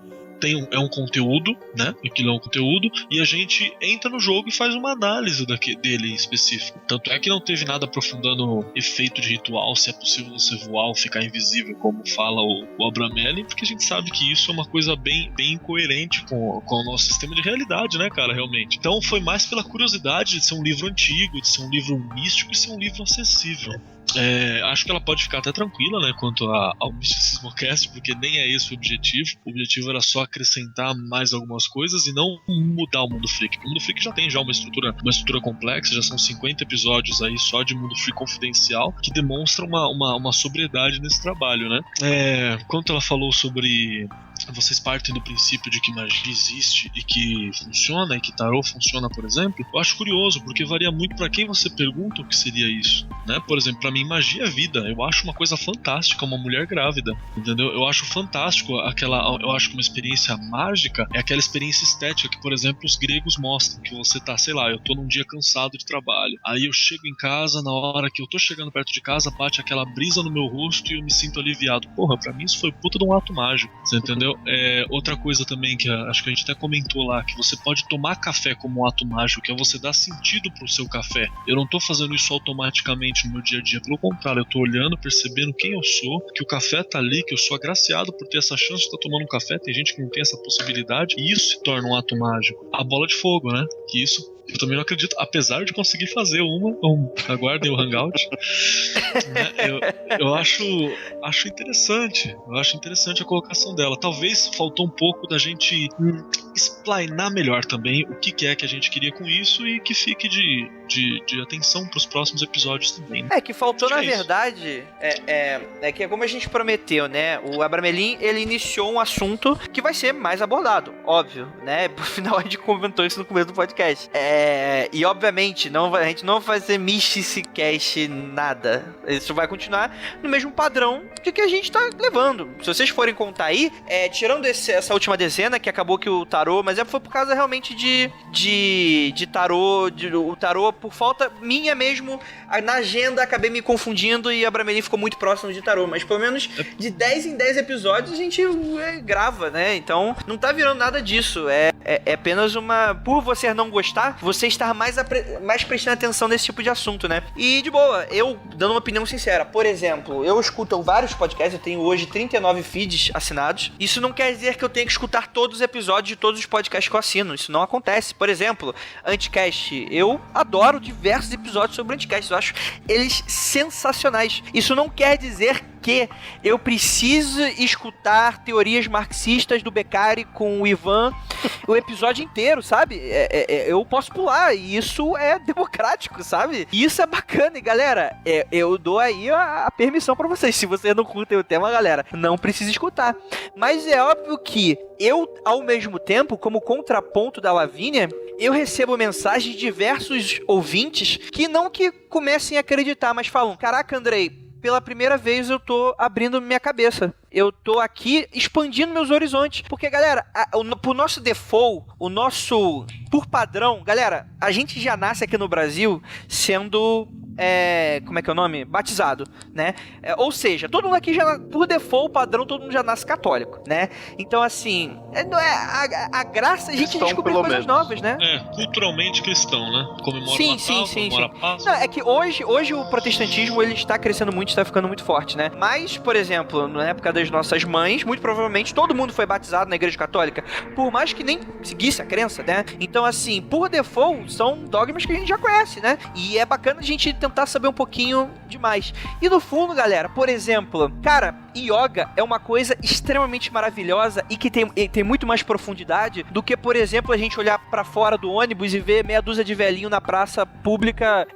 é um conteúdo, né? Aquilo é um conteúdo, e a gente entra no jogo e faz uma análise dele em específico. Tanto é que não teve nada aprofundando efeito de ritual, se é possível você voar ou ficar invisível, como fala o Abramelin, porque a gente sabe que isso é uma coisa bem incoerente com o nosso sistema de realidade, né, cara, realmente. Então foi mais pela curiosidade de ser um livro antigo, de ser um livro místico e ser um livro acessível. Acho que ela pode ficar até tranquila, né, quanto ao Misticismo Cast, porque nem é esse o objetivo. O objetivo era só acrescentar mais algumas coisas e não mudar o Mundo Freak. O Mundo Freak já tem uma estrutura complexa, já são 50 episódios aí só de Mundo Freak confidencial, que demonstra uma sobriedade nesse trabalho, né. Quanto ela falou sobre vocês partem do princípio de que magia existe e que funciona, e que tarô funciona, por exemplo, eu acho curioso, porque varia muito pra quem você pergunta o que seria isso, né? Por exemplo, pra mim, magia é vida. Eu acho uma coisa fantástica uma mulher grávida, entendeu? Eu acho fantástico eu acho que uma experiência mágica é aquela experiência estética que, por exemplo, os gregos mostram, que você tá, sei lá, eu tô num dia cansado de trabalho, aí eu chego em casa, na hora que eu tô chegando perto de casa, bate aquela brisa no meu rosto e eu me sinto aliviado. Porra, pra mim isso foi puta de um ato mágico, você entendeu? Outra coisa também que acho que a gente até comentou lá, que você pode tomar café como um ato mágico, que é você dar sentido pro seu café. Eu não tô fazendo isso automaticamente no meu dia a dia, pelo contrário, eu tô olhando, percebendo quem eu sou, que o café tá ali, que eu sou agraciado por ter essa chance de estar tomando um café. Tem gente que não tem essa possibilidade, e isso se torna um ato mágico. A bola de fogo, né? Que isso Eu também não acredito, apesar de conseguir fazer uma, aguardem o Hangout. Né? Eu acho interessante. Eu acho interessante a colocação dela. Talvez faltou um pouco da gente explainar melhor também o que é que a gente queria com isso e que fique de atenção pros próximos episódios também. Né? Que faltou, na verdade, é que como a gente prometeu, né? O Abramelin, ele iniciou um assunto que vai ser mais abordado, óbvio, né? Por final, a gente comentou isso no começo do podcast. E, obviamente, a gente não vai fazer Mysticast nada. Isso vai continuar no mesmo padrão de que a gente tá levando. Se vocês forem contar aí, tirando essa última dezena, que acabou que o tarô, mas foi por causa realmente de tarô, o tarô, por falta minha mesmo, na agenda acabei me confundindo e a Abramelin ficou muito próximo de tarô, mas pelo menos de 10 em 10 episódios a gente grava, né? Então não tá virando nada disso, é apenas por você não gostar, você estar mais prestando atenção nesse tipo de assunto, né? E de boa, eu dando uma opinião sincera, por exemplo, eu escuto vários podcasts, eu tenho hoje 39 feeds assinados, isso não quer dizer que eu tenho que escutar todos os episódios de todos os podcasts que eu assino, isso não acontece. Por exemplo, Anticast, eu adoro diversos episódios sobre Anticast, eu acho eles sensacionais. Isso não quer dizer que eu preciso escutar teorias marxistas do Beccari com o Ivan o episódio inteiro, sabe? Eu posso pular, e isso é democrático, sabe? E isso é bacana, e galera, eu dou aí a permissão pra vocês. Se vocês não curtem o tema, galera, não precisa escutar. Mas é óbvio que eu, ao mesmo tempo, como contraponto da Lavínia, eu recebo mensagens de diversos ouvintes que comecem a acreditar, mas falam, caraca, Andrei, pela primeira vez eu tô abrindo minha cabeça. Eu tô aqui expandindo meus horizontes. Porque, galera, pro nosso default, por padrão, galera, a gente já nasce aqui no Brasil sendo... como é que é o nome? Batizado, né? Ou seja, todo mundo aqui já, por default, padrão, todo mundo já nasce católico, né? Então, assim, a graça, a gente descobrir coisas novas, né? Culturalmente cristão, né? Comemora comemora a Páscoa. Não, é que hoje o protestantismo, ele está crescendo muito, está ficando muito forte, né? Mas, por exemplo, na época das nossas mães, muito provavelmente todo mundo foi batizado na igreja católica, por mais que nem seguisse a crença, né? Então, assim, por default, são dogmas que a gente já conhece, né? E é bacana a gente tentar saber um pouquinho demais. E no fundo, galera, por exemplo, cara, yoga é uma coisa extremamente maravilhosa e que tem muito mais profundidade do que, por exemplo, a gente olhar pra fora do ônibus e ver meia dúzia de velhinho na praça pública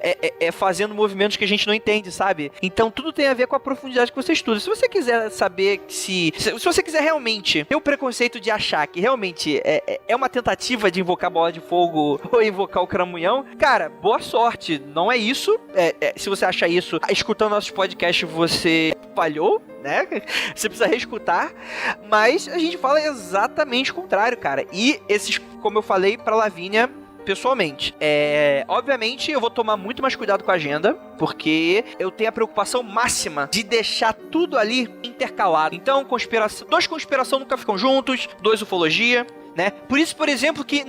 fazendo movimentos que a gente não entende, sabe? Então tudo tem a ver com a profundidade que você estuda. Se você quiser saber se você quiser realmente ter o preconceito de achar que realmente é uma tentativa de invocar bola de fogo ou invocar o cramunhão, cara, boa sorte. Não é isso. Se você acha isso, escutando nossos podcasts, você falhou, né? Você precisa reescutar. Mas a gente fala exatamente o contrário, cara. E esses, como eu falei pra Lavínia, pessoalmente, obviamente eu vou tomar muito mais cuidado com a agenda, porque eu tenho a preocupação máxima de deixar tudo ali intercalado. Então, dois conspiração nunca ficam juntos, 2 ufologia, né? Por isso, por exemplo, que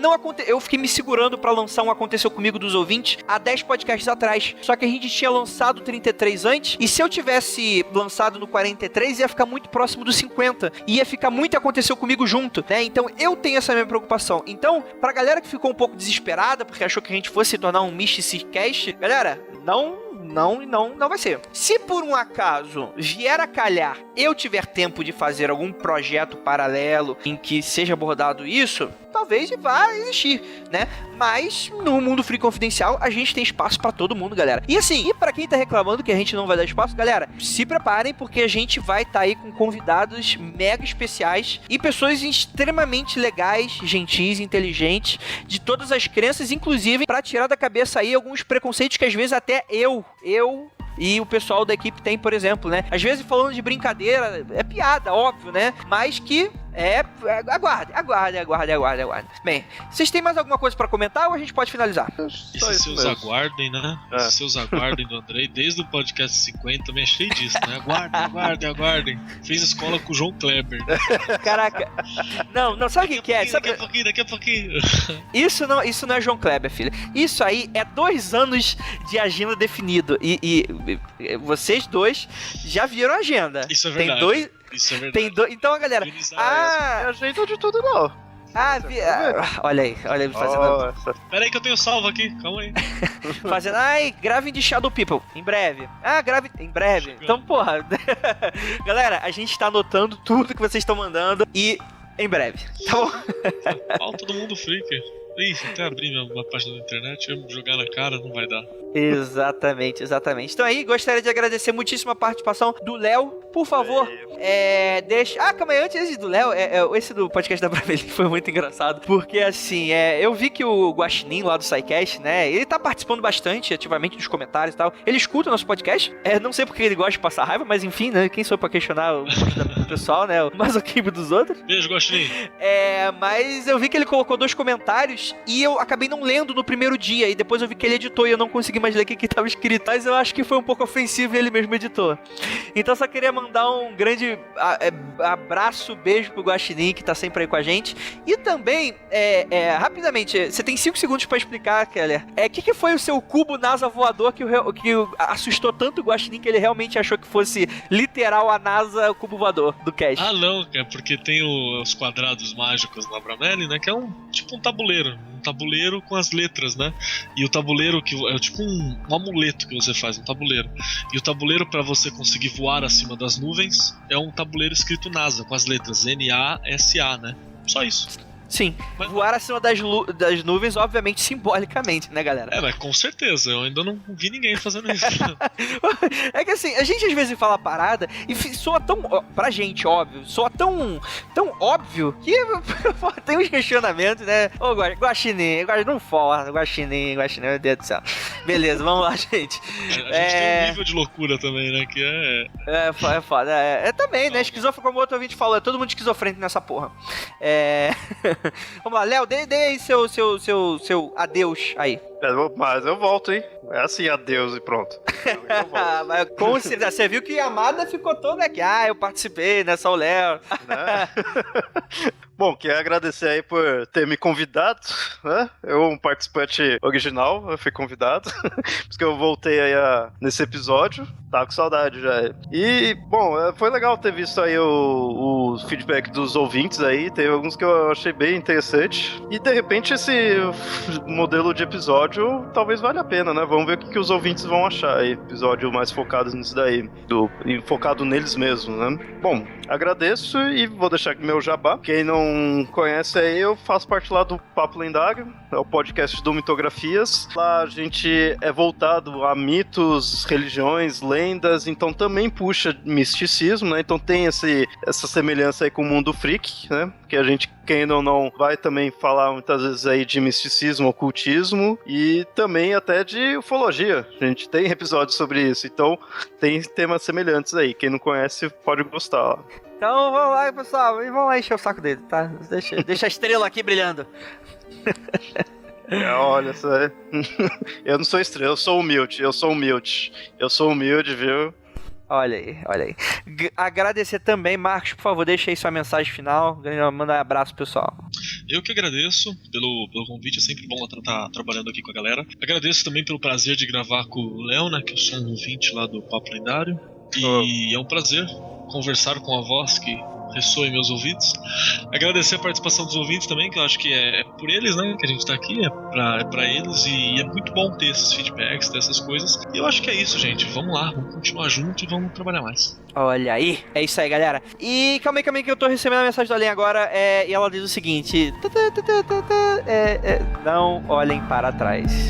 eu fiquei me segurando pra lançar um Aconteceu Comigo dos ouvintes há 10 podcasts atrás. Só que a gente tinha lançado o 33 antes, e se eu tivesse lançado no 43, ia ficar muito próximo do 50. Ia ficar muito Aconteceu Comigo junto, né? Então eu tenho essa minha preocupação. Então, pra galera que ficou um pouco desesperada, porque achou que a gente fosse se tornar um Mysticast, galera, não vai ser. Se por um acaso vier a calhar eu tiver tempo de fazer algum projeto paralelo em que seja abordado isso, talvez vá existir, né? Mas no Mundo Freak Confidencial a gente tem espaço pra todo mundo, galera. E assim, e pra quem tá reclamando que a gente não vai dar espaço, galera, se preparem, porque a gente vai estar aí com convidados mega especiais e pessoas extremamente legais, gentis, inteligentes, de todas as crenças, inclusive pra tirar da cabeça aí alguns preconceitos que às vezes até eu e o pessoal da equipe tem, por exemplo, né? Às vezes falando de brincadeira, é piada, óbvio, né? Mas que aguarde. Bem, vocês têm mais alguma coisa pra comentar ou a gente pode finalizar? Esses seus aguardem, né? Esses seus aguardem do Andrei, desde o podcast 50 também achei disso, né? Aguardem. Fez escola com o João Kleber. Caraca. Não, sabe o que é? Daqui a pouquinho. Isso não é João Kleber, filha. Isso aí é 2 anos de agenda definido. E vocês dois já viram a agenda. Isso é verdade. Tem 2... Isso é verdade. Então, galera... Não é agenda de tudo, não. Olha aí fazendo. Nossa. Pera aí que eu tenho salvo aqui, calma aí. Fazendo, gravem de Shadow People, em breve. Grave em breve. Chegando. Então, porra. Galera, a gente tá anotando tudo que vocês estão mandando e em breve, tá bom? Falta do mundo freak. Ih, até abrir minha página da internet, eu jogar na cara, não vai dar. Exatamente. Então aí, gostaria de agradecer muitíssimo a participação do Léo. Por favor, deixa... calma aí, antes do Léo, esse do podcast da Braveline foi muito engraçado, porque assim, eu vi que o Guaxinim lá do SciCast, né, ele tá participando bastante ativamente dos comentários e tal. Ele escuta o nosso podcast, não sei porque ele gosta de passar raiva, mas enfim, né, quem sou eu pra questionar o gosto do pessoal, né, o masoquismo dos outros. Beijo, Guaxinim. Mas eu vi que ele colocou 2 comentários e eu acabei não lendo no primeiro dia, e depois eu vi que ele editou e eu não consegui mais ler o que tava escrito, mas eu acho que foi um pouco ofensivo e ele mesmo editou. Então só queria mandar um grande abraço, beijo pro Guaxinim, que tá sempre aí com a gente. E também, rapidamente, você tem 5 segundos pra explicar, Keller. O que foi o seu cubo NASA voador que assustou tanto o Guaxinim que ele realmente achou que fosse literal a NASA, o cubo voador do cast? Não, é porque tem os quadrados mágicos na Bramelli, né, que é tipo um tabuleiro com as letras, né? E o tabuleiro que é tipo um amuleto que você faz, um tabuleiro. E o tabuleiro, para você conseguir voar acima das nuvens, é um tabuleiro escrito NASA, com as letras NASA, né? Só isso. Sim, mas voar acima das nuvens, obviamente, simbolicamente, né, galera? Mas com certeza, eu ainda não vi ninguém fazendo isso. É que assim, a gente às vezes fala a parada e soa tão, pra gente, óbvio, soa tão óbvio que tem uns questionamentos, né? Ô, Guaxinim, não forra, Guaxinim, meu Deus do céu. Beleza, vamos lá, gente. A gente tem um nível de loucura também, né, que é foda, também, né, esquizofrênico, como o outro ouvinte falou, é todo mundo esquizofrênico nessa porra. Vamos lá, Léo, dê aí seu adeus aí. Mas eu volto, hein? É assim, adeus e pronto. Mas com certeza, você viu que a Amada ficou toda aqui. Eu participei, né? Só o Léo. Né? Bom, quero agradecer aí por ter me convidado, né? Eu, um participante original, eu fui convidado. Por isso que eu voltei aí nesse episódio. Tava com saudade já. E, bom, foi legal ter visto aí o feedback dos ouvintes aí. Teve alguns que eu achei bem interessante. E, de repente, esse modelo de episódio talvez valha a pena, né? Vamos ver o que os ouvintes vão achar aí. Episódio mais focado nisso daí. Focado neles mesmos, né? Bom, agradeço e vou deixar aqui meu jabá. Quem não conhece aí, eu faço parte lá do Papo Lendário, é o podcast do Mitografias. Lá a gente é voltado a mitos, religiões, lendas, então também puxa misticismo, né? Então tem essa semelhança aí com o mundo freak, né? Que a gente, quem não vai também falar muitas vezes aí de misticismo, ocultismo e também até de ufologia. A gente tem episódios sobre isso, então tem temas semelhantes aí. Quem não conhece pode gostar. Então vamos lá, pessoal, e vamos lá encher o saco dele, tá? Deixa a estrela aqui brilhando. Olha só. Eu não sou estrela, eu sou humilde, viu? Olha aí. Agradecer também, Marcos, por favor, deixa aí sua mensagem final. Manda um abraço, pessoal. Eu que agradeço pelo convite, é sempre bom estar trabalhando aqui com a galera. Agradeço também pelo prazer de gravar com o Léo, né, que eu sou um ouvinte lá do Papo Lendário. E é um prazer conversar com a voz que ressoa em meus ouvidos. Agradecer a participação dos ouvintes também, que eu acho que é por eles, né, que a gente tá aqui, é pra eles, e é muito bom ter esses feedbacks, ter essas coisas. E eu acho que é isso, gente. Vamos lá, vamos continuar junto e vamos trabalhar mais. Olha aí, é isso aí, galera. E calma aí, que eu tô recebendo a mensagem da Além agora, e ela diz o seguinte: não olhem para trás.